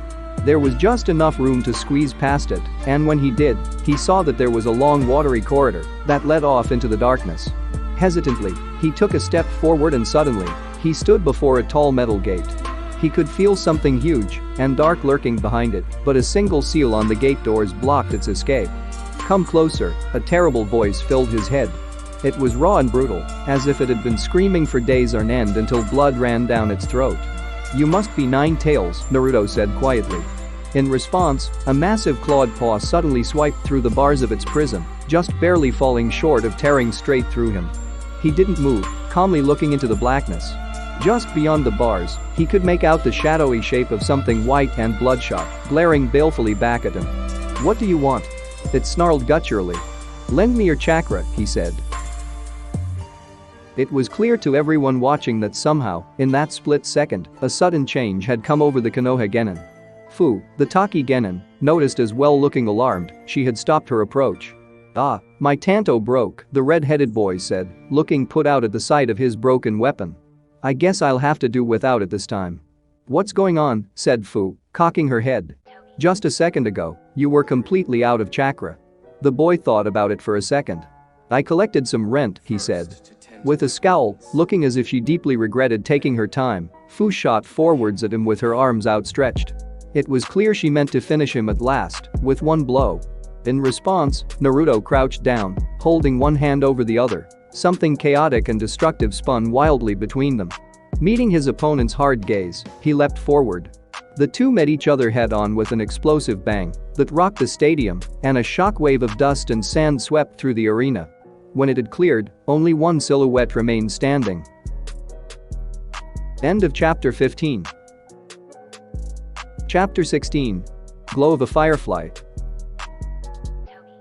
There was just enough room to squeeze past it, and when he did, he saw that there was a long watery corridor that led off into the darkness. Hesitantly, he took a step forward and suddenly, he stood before a tall metal gate. He could feel something huge and dark lurking behind it, but a single seal on the gate doors blocked its escape. "Come closer," a terrible voice filled his head. It was raw and brutal, as if it had been screaming for days on end until blood ran down its throat. "You must be Nine Tails," Naruto said quietly. In response, a massive clawed paw suddenly swiped through the bars of its prison, just barely falling short of tearing straight through him. He didn't move, calmly looking into the blackness. Just beyond the bars, he could make out the shadowy shape of something white and bloodshot, glaring balefully back at him. "What do you want?" It snarled gutturally. "Lend me your chakra," he said. It was clear to everyone watching that somehow, in that split second, a sudden change had come over the Konoha Genin. Fu, the Taki Genin, noticed as well. Looking alarmed, she had stopped her approach. "Ah, my Tanto broke," the red-headed boy said, looking put out at the sight of his broken weapon. "I guess I'll have to do without it this time." "What's going on?" said Fu, cocking her head. "Just a second ago, you were completely out of chakra." The boy thought about it for a second. "I collected some rent," he said. With a scowl, looking as if she deeply regretted taking her time, Fu shot forwards at him with her arms outstretched. It was clear she meant to finish him at last, with one blow. In response, Naruto crouched down, holding one hand over the other. Something chaotic and destructive spun wildly between them. Meeting his opponent's hard gaze, he leapt forward. The two met each other head-on with an explosive bang that rocked the stadium, and a shockwave of dust and sand swept through the arena. When it had cleared, only one silhouette remained standing. End of Chapter 15. Chapter 16. Glow of a Firefly.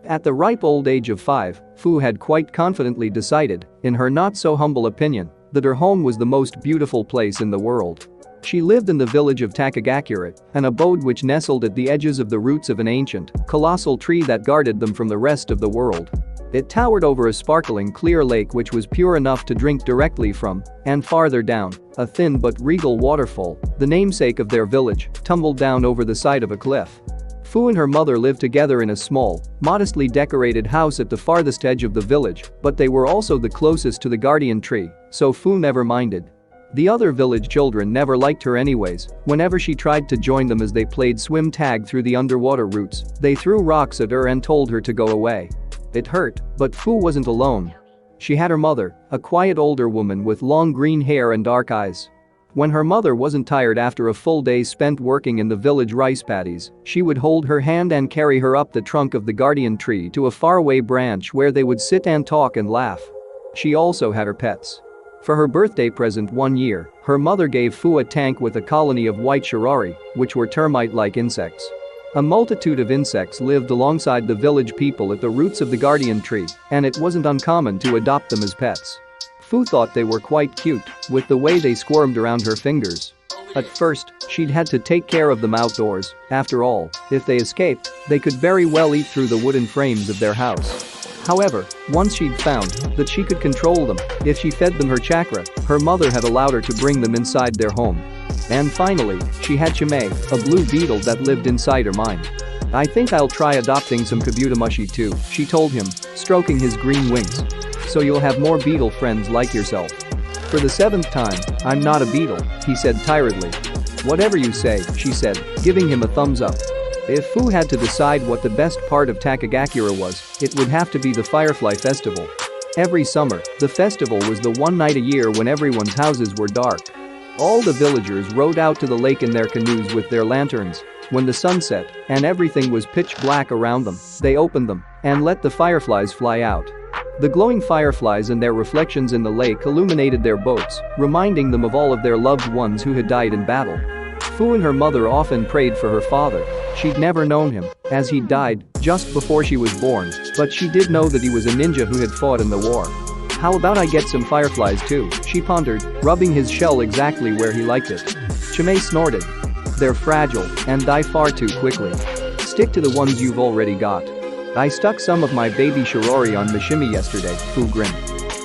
At the ripe old age of 5, Fu had quite confidently decided, in her not-so-humble opinion, that her home was the most beautiful place in the world. She lived in the village of Takagakure, an abode which nestled at the edges of the roots of an ancient, colossal tree that guarded them from the rest of the world. It towered over a sparkling clear lake which was pure enough to drink directly from, and farther down, a thin but regal waterfall, the namesake of their village, tumbled down over the side of a cliff. Fu and her mother lived together in a small, modestly decorated house at the farthest edge of the village, but they were also the closest to the guardian tree, so Fu never minded. The other village children never liked her anyways. Whenever she tried to join them as they played swim tag through the underwater roots, they threw rocks at her and told her to go away. It hurt, but Fu wasn't alone. She had her mother, a quiet older woman with long green hair and dark eyes. When her mother wasn't tired after a full day spent working in the village rice paddies, she would hold her hand and carry her up the trunk of the guardian tree to a faraway branch where they would sit and talk and laugh. She also had her pets. For her birthday present one year, her mother gave Fu a tank with a colony of white shirari, which were termite-like insects. A multitude of insects lived alongside the village people at the roots of the guardian tree, and it wasn't uncommon to adopt them as pets. Fu thought they were quite cute, with the way they squirmed around her fingers. At first, she'd had to take care of them outdoors. After all, if they escaped, they could very well eat through the wooden frames of their house. However, once she'd found that she could control them, if she fed them her chakra, her mother had allowed her to bring them inside their home. And finally, she had Chime, a blue beetle that lived inside her mind. "I think I'll try adopting some Kabutamushi too," she told him, stroking his green wings. "So you'll have more beetle friends like yourself." "For the 7th time, I'm not a beetle," he said tiredly. "Whatever you say," she said, giving him a thumbs up. If Fu had to decide what the best part of Takagakure was, it would have to be the Firefly Festival. Every summer, the festival was the one night a year when everyone's houses were dark. All the villagers rowed out to the lake in their canoes with their lanterns. When the sun set and everything was pitch black around them, they opened them and let the fireflies fly out. The glowing fireflies and their reflections in the lake illuminated their boats, reminding them of all of their loved ones who had died in battle. Fu and her mother often prayed for her father. She'd never known him, as he'd died just before she was born, but she did know that he was a ninja who had fought in the war. How about I get some fireflies too, she pondered, rubbing his shell exactly where he liked it. Chimay snorted. They're fragile and die far too quickly. Stick to the ones you've already got. I stuck some of my baby shirori on Mishimi yesterday, Fu grinned.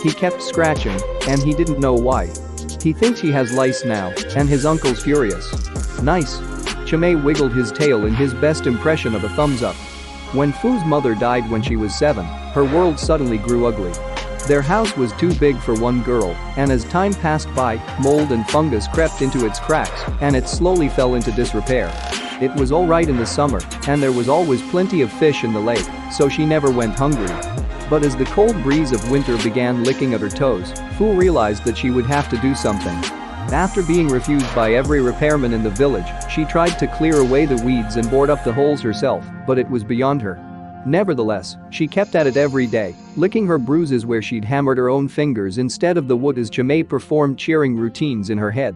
He kept scratching, and he didn't know why. He thinks he has lice now, and his uncle's furious. Nice. Chimay wiggled his tail in his best impression of a thumbs up. When Fu's mother died when she was 7, her world suddenly grew ugly. Their house was too big for one girl, and as time passed by, mold and fungus crept into its cracks, and it slowly fell into disrepair. It was alright in the summer, and there was always plenty of fish in the lake, so she never went hungry. But as the cold breeze of winter began licking at her toes, Fu realized that she would have to do something. After being refused by every repairman in the village, she tried to clear away the weeds and board up the holes herself, but it was beyond her. Nevertheless, she kept at it every day, licking her bruises where she'd hammered her own fingers instead of the wood as Chimay performed cheering routines in her head.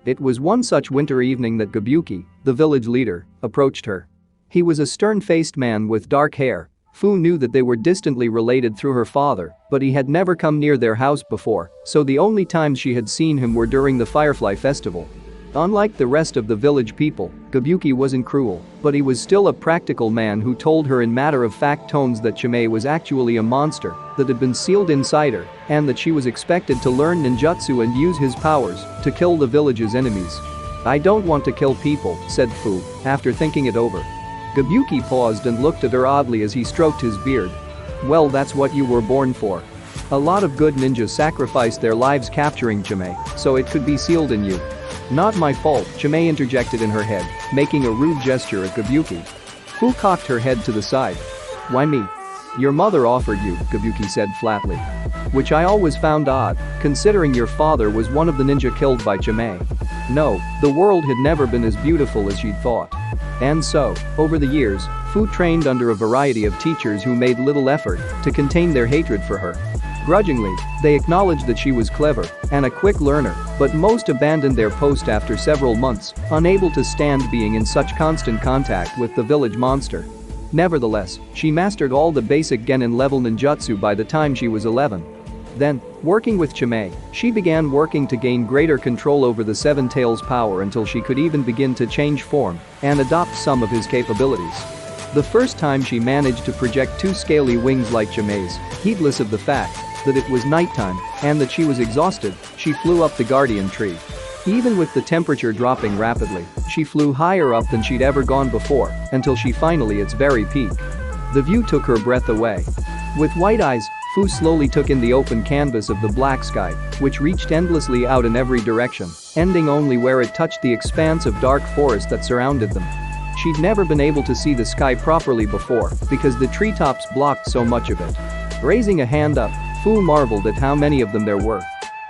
It was one such winter evening that Kabuki, the village leader, approached her. He was a stern-faced man with dark hair. Fu knew that they were distantly related through her father, but he had never come near their house before, so the only times she had seen him were during the Firefly Festival. Unlike the rest of the village people, Kabuki wasn't cruel, but he was still a practical man who told her in matter-of-fact tones that Chimay was actually a monster that had been sealed inside her, and that she was expected to learn ninjutsu and use his powers to kill the village's enemies. I don't want to kill people, said Fu, after thinking it over. Kabuki paused and looked at her oddly as he stroked his beard. Well, that's what you were born for. A lot of good ninjas sacrificed their lives capturing Chimay, so it could be sealed in you. Not my fault, Chimay interjected in her head, making a rude gesture at Kabuki. Fu cocked her head to the side. Why me? Your mother offered you, Kabuki said flatly. Which I always found odd, considering your father was one of the ninja killed by Chimay. No, the world had never been as beautiful as she'd thought. And so, over the years, Fu trained under a variety of teachers who made little effort to contain their hatred for her. Grudgingly, they acknowledged that she was clever and a quick learner, but most abandoned their post after several months, unable to stand being in such constant contact with the village monster. Nevertheless, she mastered all the basic Genin level ninjutsu by the time she was 11. Then, working with Chimay, she began working to gain greater control over the Seven Tails power until she could even begin to change form and adopt some of his capabilities. The first time she managed to project 2 scaly wings like Chimay's, heedless of the fact that it was nighttime and that she was exhausted, she flew up the guardian tree. Even with the temperature dropping rapidly, she flew higher up than she'd ever gone before until she finally its very peak. The view took her breath away. With white eyes, Fu slowly took in the open canvas of the black sky, which reached endlessly out in every direction, ending only where it touched the expanse of dark forest that surrounded them. She'd never been able to see the sky properly before because the treetops blocked so much of it. Raising a hand up, Fu marveled at how many of them there were.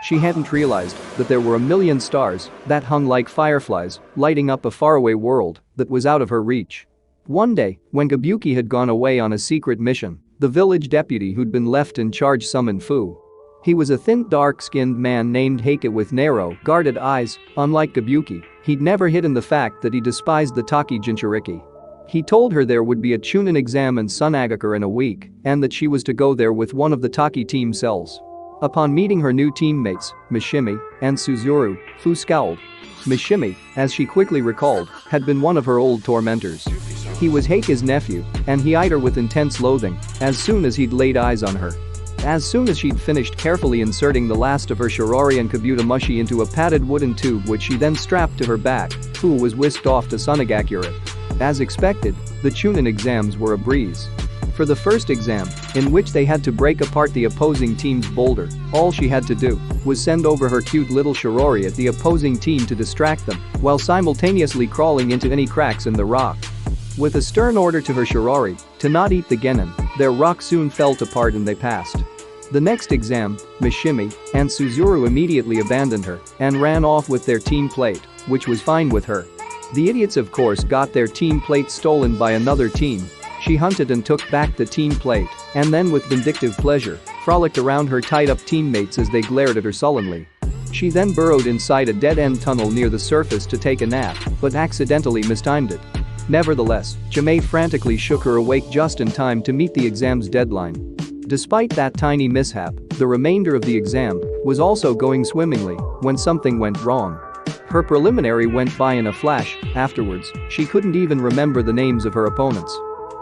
She hadn't realized that there were a million stars that hung like fireflies, lighting up a faraway world that was out of her reach. One day, when Kabuki had gone away on a secret mission, the village deputy who'd been left in charge summoned Fu. He was a thin, dark-skinned man named Keiko with narrow, guarded eyes. Unlike Kabuki, he'd never hidden the fact that he despised the Taki Jinchuriki. He told her there would be a Chunin exam in Sunagakur in a week, and that she was to go there with one of the Taki team cells. Upon meeting her new teammates, Mishimi and Suzuru, Fu scowled. Mishimi, as she quickly recalled, had been one of her old tormentors. He was Heike's nephew, and he eyed her with intense loathing as soon as he'd laid eyes on her. As soon as she'd finished carefully inserting the last of her shirori and kabuto mushi into a padded wooden tube which she then strapped to her back, Fu was whisked off to Sunagakuret. As expected, the Chunin exams were a breeze. For the first exam, in which they had to break apart the opposing team's boulder, all she had to do was send over her cute little shirori at the opposing team to distract them, while simultaneously crawling into any cracks in the rock. With a stern order to her shirori to not eat the genin, their rock soon fell apart and they passed. The next exam, Mishimi and Suzuru immediately abandoned her and ran off with their team plate, which was fine with her. The idiots of course got their team plate stolen by another team. She hunted and took back the team plate, and then with vindictive pleasure, frolicked around her tied-up teammates as they glared at her sullenly. She then burrowed inside a dead-end tunnel near the surface to take a nap, but accidentally mistimed it. Nevertheless, Jamae frantically shook her awake just in time to meet the exam's deadline. Despite that tiny mishap, the remainder of the exam was also going swimmingly when something went wrong. Her preliminary went by in a flash. Afterwards, she couldn't even remember the names of her opponents.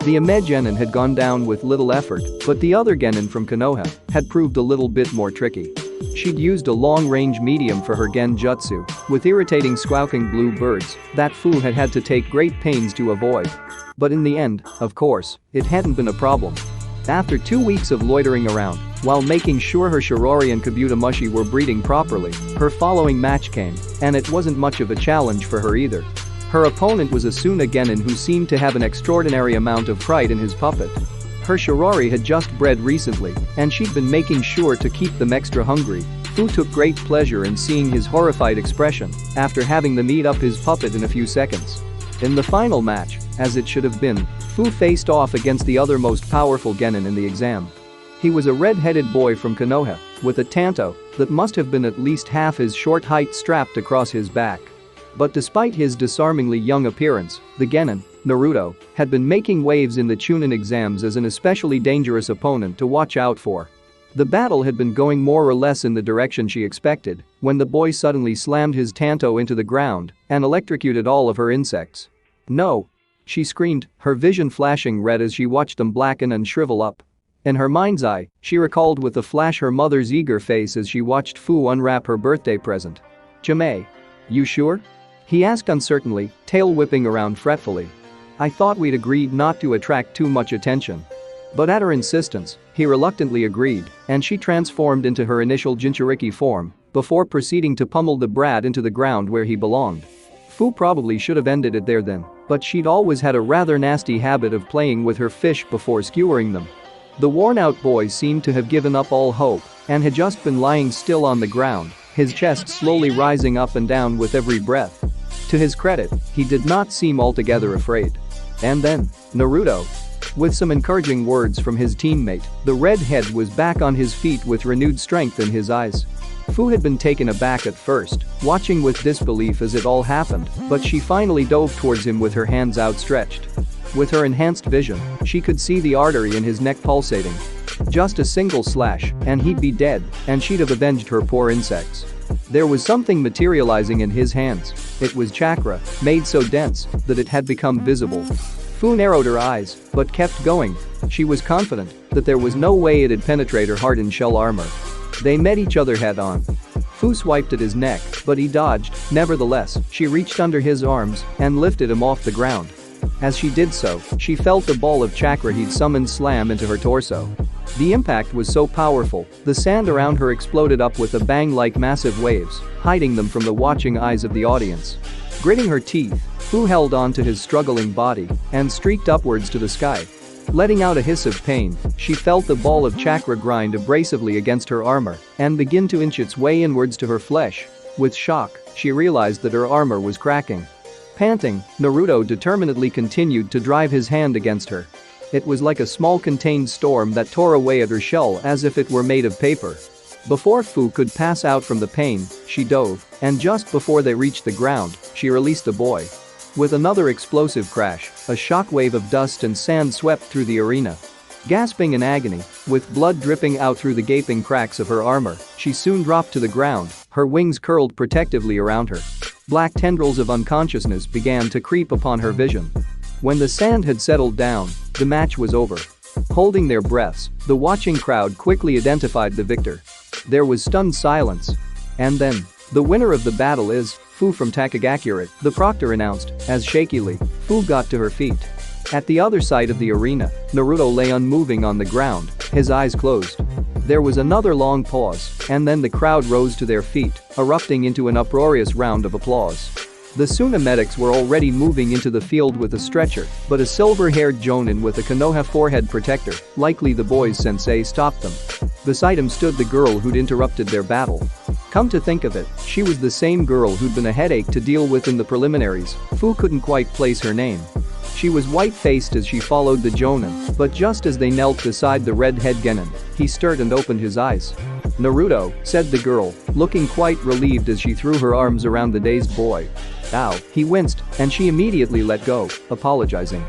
The Genin had gone down with little effort, but the other Genin from Konoha had proved a little bit more tricky. She'd used a long-range medium for her genjutsu, with irritating squawking blue birds that Fu had had to take great pains to avoid. But in the end, of course, it hadn't been a problem. After 2 weeks of loitering around, while making sure her Shirori and Kabutomushi were breeding properly, her following match came, and it wasn't much of a challenge for her either. Her opponent was a Suna Genin who seemed to have an extraordinary amount of pride in his puppet. Her Shirori had just bred recently, and she'd been making sure to keep them extra hungry. Fu took great pleasure in seeing his horrified expression after having them eat up his puppet in a few seconds. In the final match, as it should have been, Fu faced off against the other most powerful Genin in the exam. He was a red-headed boy from Konoha, with a tanto that must have been at least half his short height strapped across his back. But despite his disarmingly young appearance, the Genin, Naruto, had been making waves in the Chunin exams as an especially dangerous opponent to watch out for. The battle had been going more or less in the direction she expected when the boy suddenly slammed his tanto into the ground and electrocuted all of her insects. "No!" she screamed, her vision flashing red as she watched them blacken and shrivel up. In her mind's eye, she recalled with a flash her mother's eager face as she watched Fu unwrap her birthday present. "Jamae, you sure?" he asked uncertainly, tail whipping around fretfully. "I thought we'd agreed not to attract too much attention." But at her insistence, he reluctantly agreed, and she transformed into her initial Jinchuriki form before proceeding to pummel the brat into the ground where he belonged. Fu probably should have ended it there then, but she'd always had a rather nasty habit of playing with her fish before skewering them. The worn-out boy seemed to have given up all hope and had just been lying still on the ground, his chest slowly rising up and down with every breath. To his credit, he did not seem altogether afraid. And then, Naruto. With some encouraging words from his teammate, the redhead was back on his feet with renewed strength in his eyes. Fu had been taken aback at first, watching with disbelief as it all happened, but she finally dove towards him with her hands outstretched. With her enhanced vision, she could see the artery in his neck pulsating. Just a single slash, and he'd be dead, and she'd have avenged her poor insects. There was something materializing in his hands. It was chakra, made so dense that it had become visible. Fu narrowed her eyes, but kept going. She was confident that there was no way it'd penetrate her hardened shell armor. They met each other head-on. Fu swiped at his neck, but he dodged. Nevertheless, she reached under his arms and lifted him off the ground. As she did so, she felt the ball of chakra he'd summoned slam into her torso. The impact was so powerful, the sand around her exploded up with a bang like massive waves, hiding them from the watching eyes of the audience. Gritting her teeth, Fu held on to his struggling body and streaked upwards to the sky. Letting out a hiss of pain, she felt the ball of chakra grind abrasively against her armor and begin to inch its way inwards to her flesh. With shock, she realized that her armor was cracking. Panting, Naruto determinedly continued to drive his hand against her. It was like a small contained storm that tore away at her shell as if it were made of paper. Before Fu could pass out from the pain, she dove, and just before they reached the ground, she released the boy. With another explosive crash, a shockwave of dust and sand swept through the arena. Gasping in agony, with blood dripping out through the gaping cracks of her armor, she soon dropped to the ground, her wings curled protectively around her. Black tendrils of unconsciousness began to creep upon her vision. When the sand had settled down, the match was over. Holding their breaths, the watching crowd quickly identified the victor. There was stunned silence. And then, the winner of the battle is Fu from Takagakure, the proctor announced, as shakily, Fu got to her feet. At the other side of the arena, Naruto lay unmoving on the ground, his eyes closed. There was another long pause, and then the crowd rose to their feet, erupting into an uproarious round of applause. The Suna medics were already moving into the field with a stretcher, but a silver-haired Jonin with a Konoha forehead protector, likely the boy's sensei, stopped them. Beside him stood the girl who'd interrupted their battle. Come to think of it, she was the same girl who'd been a headache to deal with in the preliminaries. Fu couldn't quite place her name. She was white-faced as she followed the Jonin, but just as they knelt beside the red-head Genin, he stirred and opened his eyes. "Naruto," said the girl, looking quite relieved as she threw her arms around the dazed boy. "Ow," he winced, and she immediately let go, apologizing.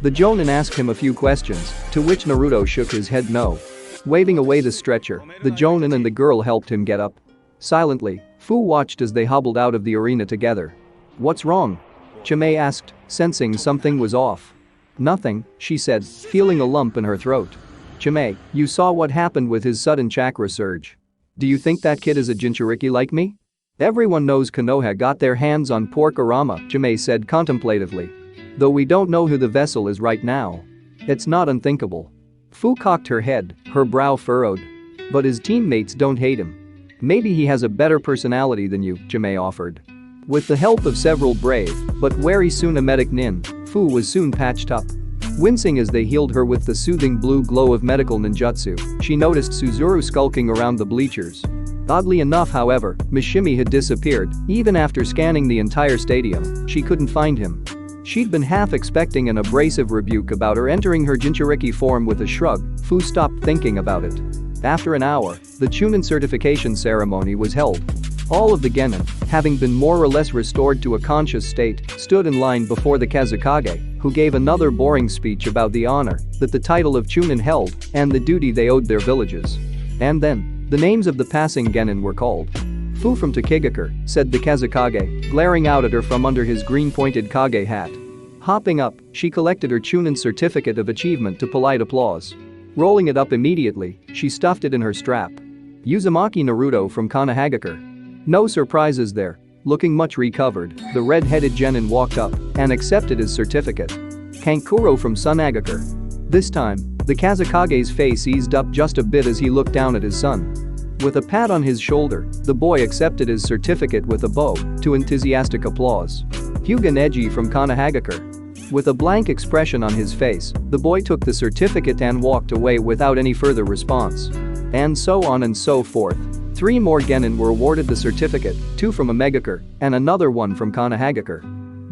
The Jonin asked him a few questions, to which Naruto shook his head no. Waving away the stretcher, the Jonin and the girl helped him get up. Silently, Fu watched as they hobbled out of the arena together. "What's wrong?" Chimay asked, sensing something was off. "Nothing," she said, feeling a lump in her throat. "Chimay, you saw what happened with his sudden chakra surge. Do you think that kid is a Jinchuriki like me?" "Everyone knows Konoha got their hands on Pork Arama," Chimay said contemplatively. "Though we don't know who the vessel is right now. It's not unthinkable." Fu cocked her head, her brow furrowed. "But his teammates don't hate him. Maybe he has a better personality than you," Chimay offered. With the help of several brave but wary Tsunamitic nin, Fu was soon patched up. Wincing as they healed her with the soothing blue glow of medical ninjutsu, she noticed Suzuru skulking around the bleachers. Oddly enough, however, Mishimi had disappeared. Even after scanning the entire stadium, she couldn't find him. She'd been half expecting an abrasive rebuke about her entering her Jinchuriki form. With a shrug, Fu stopped thinking about it. After an hour, the Chunin certification ceremony was held. All of the Genin, having been more or less restored to a conscious state, stood in line before the Kazekage, who gave another boring speech about the honor that the title of Chunin held and the duty they owed their villages. And then, the names of the passing Genin were called. "Fu from Tokigaku," said the Kazekage, glaring out at her from under his green-pointed Kage hat. Hopping up, she collected her Chunin certificate of achievement to polite applause. Rolling it up immediately, she stuffed it in her strap. "Uzumaki Naruto from Konohagakure." No surprises there. Looking much recovered, the red-headed Genin walked up and accepted his certificate. "Kankuro from Sunagakure." This time, the Kazekage's face eased up just a bit as he looked down at his son. With a pat on his shoulder, the boy accepted his certificate with a bow, to enthusiastic applause. "Hyuga Neji from Konohagakure." With a blank expression on his face, the boy took the certificate and walked away without any further response. And so on and so forth. 3 more Genin were awarded the certificate, 2 from Omegakure and another one from Konohagakure.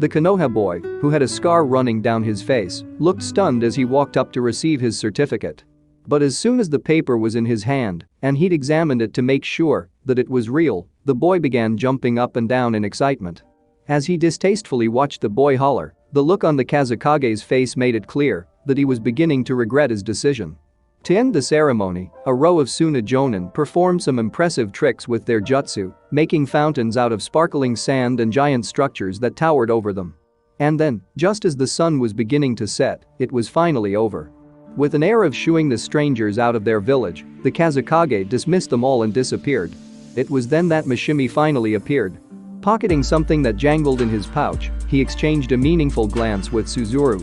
The Konoha boy, who had a scar running down his face, looked stunned as he walked up to receive his certificate. But as soon as the paper was in his hand and he'd examined it to make sure that it was real, the boy began jumping up and down in excitement. As he distastefully watched the boy holler, the look on the Kazekage's face made it clear that he was beginning to regret his decision. To end the ceremony, a row of Suna Jonin performed some impressive tricks with their jutsu, making fountains out of sparkling sand and giant structures that towered over them. And then, just as the sun was beginning to set, it was finally over. With an air of shooing the strangers out of their village, the Kazekage dismissed them all and disappeared. It was then that Mishimi finally appeared. Pocketing something that jangled in his pouch, he exchanged a meaningful glance with Suzuru.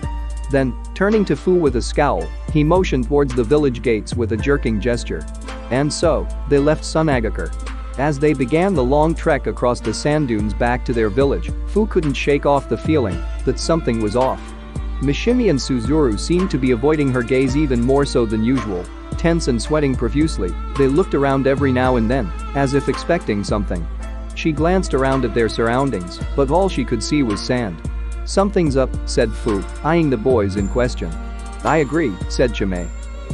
Then, turning to Fu with a scowl, he motioned towards the village gates with a jerking gesture. And so, they left Sunagakure. As they began the long trek across the sand dunes back to their village, Fu couldn't shake off the feeling that something was off. Mishimi and Suzuru seemed to be avoiding her gaze even more so than usual. Tense and sweating profusely, they looked around every now and then, as if expecting something. She glanced around at their surroundings, but all she could see was sand. "Something's up," said Fu, eyeing the boys in question. "I agree," said Chimay.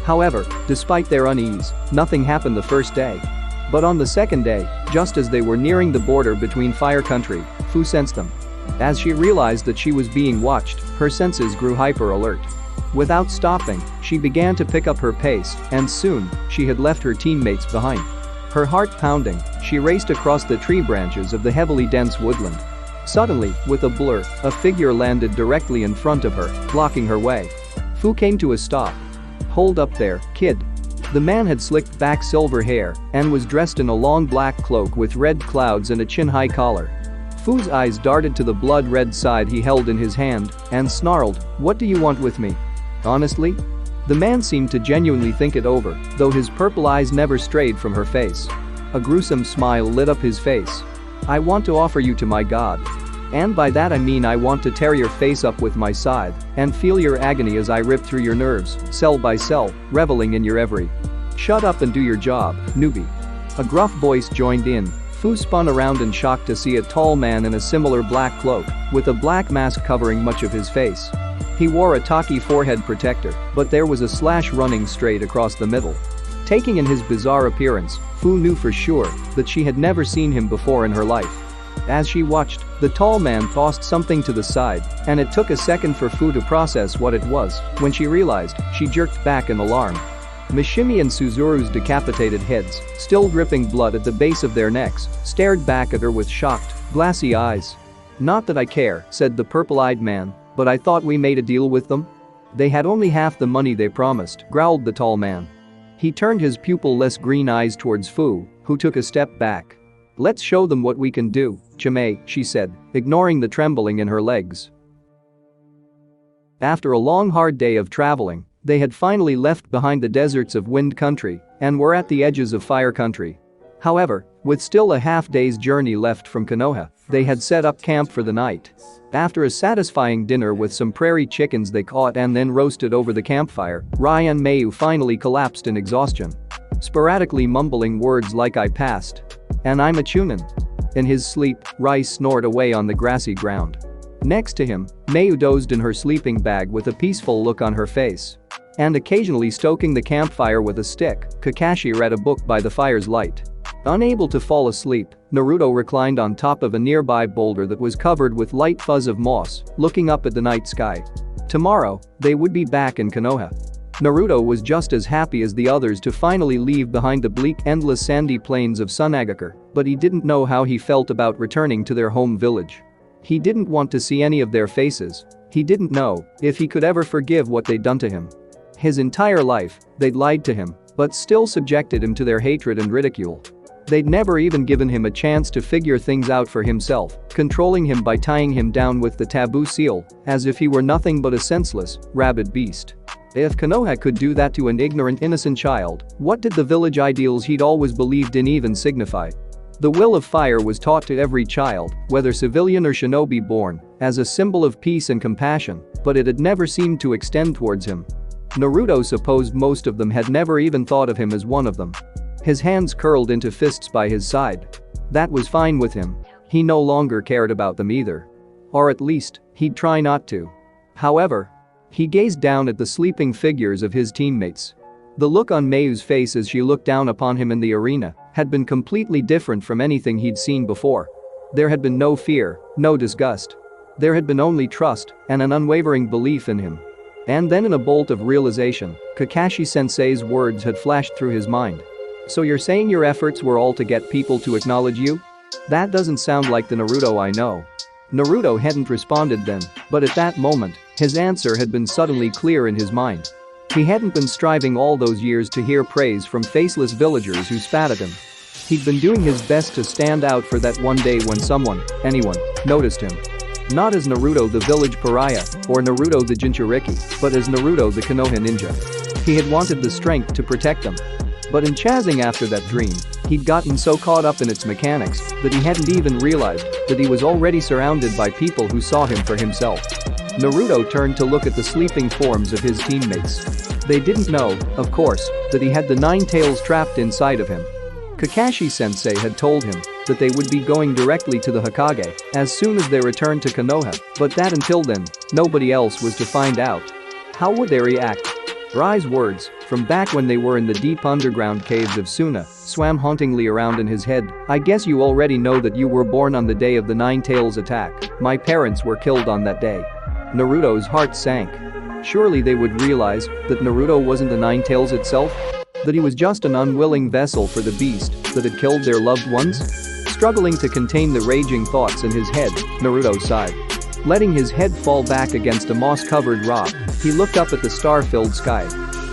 However, despite their unease, nothing happened the first day. But on the second day, just as they were nearing the border between Fire Country, Fu sensed them. As she realized that she was being watched, her senses grew hyper-alert. Without stopping, she began to pick up her pace, and soon, she had left her teammates behind. Her heart pounding, she raced across the tree branches of the heavily dense woodland. Suddenly, with a blur, a figure landed directly in front of her, blocking her way. Fu came to a stop. "Hold up there, kid." The man had slicked back silver hair and was dressed in a long black cloak with red clouds and a chin-high collar. Fu's eyes darted to the blood-red side he held in his hand and snarled, "What do you want with me?" "Honestly?" The man seemed to genuinely think it over, though his purple eyes never strayed from her face. A gruesome smile lit up his face. "I want to offer you to my god. And by that I mean I want to tear your face up with my scythe and feel your agony as I rip through your nerves, cell by cell, reveling in your every." "Shut up and do your job, newbie." A gruff voice joined in. Fu spun around in shock to see a tall man in a similar black cloak, with a black mask covering much of his face. He wore a taki forehead protector, but there was a slash running straight across the middle. Taking in his bizarre appearance, Fu knew for sure that she had never seen him before in her life. As she watched, the tall man tossed something to the side, and it took a second for Fu to process what it was. When she realized, she jerked back in alarm. Mishimi and Suzuru's decapitated heads, still dripping blood at the base of their necks, stared back at her with shocked, glassy eyes. "Not that I care," said the purple-eyed man, "but I thought we made a deal with them." "They had only half the money they promised," growled the tall man. He turned his pupil-less green eyes towards Fu, who took a step back. "Let's show them what we can do, Chimay," she said, ignoring the trembling in her legs. After a long hard day of traveling, they had finally left behind the deserts of Wind Country and were at the edges of Fire Country. However, with still a half-day's journey left from Konoha, they had set up camp for the night. After a satisfying dinner with some prairie chickens they caught and then roasted over the campfire, Rai and Mayu finally collapsed in exhaustion. Sporadically mumbling words like "I passed" and "I'm a chunin." In his sleep, Rai snored away on the grassy ground. Next to him, Mayu dozed in her sleeping bag with a peaceful look on her face. And occasionally stoking the campfire with a stick, Kakashi read a book by the fire's light. Unable to fall asleep, Naruto reclined on top of a nearby boulder that was covered with light fuzz of moss, looking up at the night sky. Tomorrow, they would be back in Konoha. Naruto was just as happy as the others to finally leave behind the bleak, endless sandy plains of Sunagakure, but he didn't know how he felt about returning to their home village. He didn't want to see any of their faces. He didn't know if he could ever forgive what they'd done to him. His entire life, they'd lied to him, but still subjected him to their hatred and ridicule. They'd never even given him a chance to figure things out for himself, controlling him by tying him down with the taboo seal, as if he were nothing but a senseless, rabid beast. If Konoha could do that to an ignorant, innocent child, what did the village ideals he'd always believed in even signify? The will of fire was taught to every child, whether civilian or shinobi born, as a symbol of peace and compassion, but it had never seemed to extend towards him. Naruto supposed most of them had never even thought of him as one of them. His hands curled into fists by his side. That was fine with him. He no longer cared about them either. Or at least, he'd try not to. However, he gazed down at the sleeping figures of his teammates. The look on Mayu's face as she looked down upon him in the arena had been completely different from anything he'd seen before. There had been no fear, no disgust. There had been only trust and an unwavering belief in him. And then in a bolt of realization, Kakashi-sensei's words had flashed through his mind. "So you're saying your efforts were all to get people to acknowledge you? That doesn't sound like the Naruto I know." Naruto hadn't responded then, but at that moment, his answer had been suddenly clear in his mind. He hadn't been striving all those years to hear praise from faceless villagers who spat at him. He'd been doing his best to stand out for that one day when someone, anyone, noticed him. Not as Naruto the village pariah or Naruto the Jinchuriki, but as Naruto the Konoha ninja. He had wanted the strength to protect them. But in chasing after that dream, he'd gotten so caught up in its mechanics that he hadn't even realized that he was already surrounded by people who saw him for himself. Naruto turned to look at the sleeping forms of his teammates. They didn't know, of course, that he had the nine tails trapped inside of him. Kakashi-sensei had told him that they would be going directly to the Hokage as soon as they returned to Konoha, but that until then, nobody else was to find out. How would they react? Rai's words, from back when they were in the deep underground caves of Suna, swam hauntingly around in his head. "I guess you already know that you were born on the day of the Nine Tails attack. My parents were killed on that day." Naruto's heart sank. Surely they would realize that Naruto wasn't the Nine Tails itself? That he was just an unwilling vessel for the beast that had killed their loved ones? Struggling to contain the raging thoughts in his head, Naruto sighed. Letting his head fall back against a moss-covered rock, he looked up at the star-filled sky.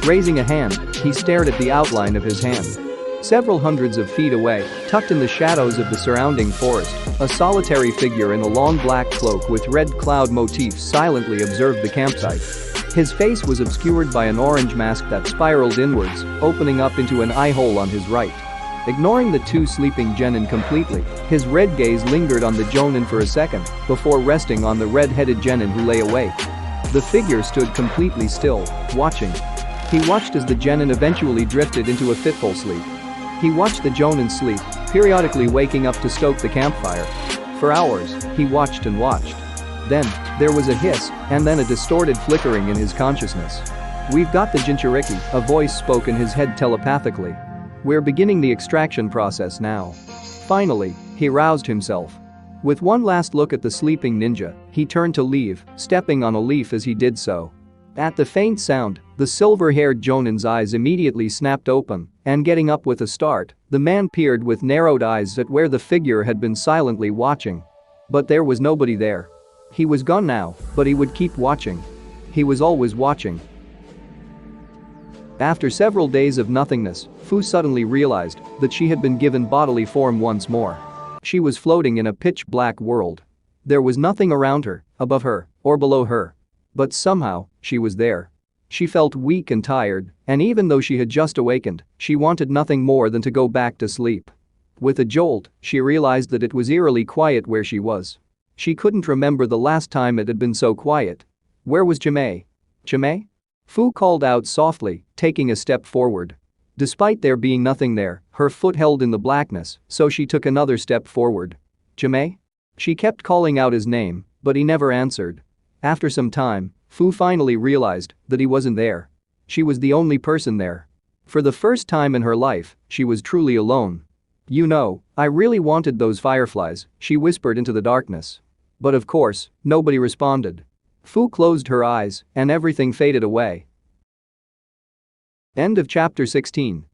Raising a hand, he stared at the outline of his hand. Several hundreds of feet away, tucked in the shadows of the surrounding forest, a solitary figure in a long black cloak with red cloud motifs silently observed the campsite. His face was obscured by an orange mask that spiraled inwards, opening up into an eye hole on his right. Ignoring the two sleeping genin completely, his red gaze lingered on the jonin for a second before resting on the red-headed genin who lay awake. The figure stood completely still, watching. He watched as the genin eventually drifted into a fitful sleep. He watched the jonin sleep, periodically waking up to stoke the campfire. For hours, he watched and watched. Then, there was a hiss, and then a distorted flickering in his consciousness. "We've got the Jinchuriki," a voice spoke in his head telepathically. "We're beginning the extraction process now." Finally, he roused himself. With one last look at the sleeping ninja, he turned to leave, stepping on a leaf as he did so. At the faint sound, the silver-haired Jonin's eyes immediately snapped open, and getting up with a start, the man peered with narrowed eyes at where the figure had been silently watching. But there was nobody there. He was gone now, but he would keep watching. He was always watching. After several days of nothingness, Fu suddenly realized that she had been given bodily form once more. She was floating in a pitch-black world. There was nothing around her, above her, or below her. But somehow, she was there. She felt weak and tired, and even though she had just awakened, she wanted nothing more than to go back to sleep. With a jolt, she realized that it was eerily quiet where she was. She couldn't remember the last time it had been so quiet. Where was Jime? Jime? Fu called out softly, taking a step forward. Despite there being nothing there, her foot held in the blackness, so she took another step forward. Jime? She kept calling out his name, but he never answered. After some time, Fu finally realized that he wasn't there. She was the only person there. For the first time in her life, she was truly alone. "You know, I really wanted those fireflies," she whispered into the darkness. But of course, nobody responded. Fu closed her eyes, and everything faded away. End of chapter 16.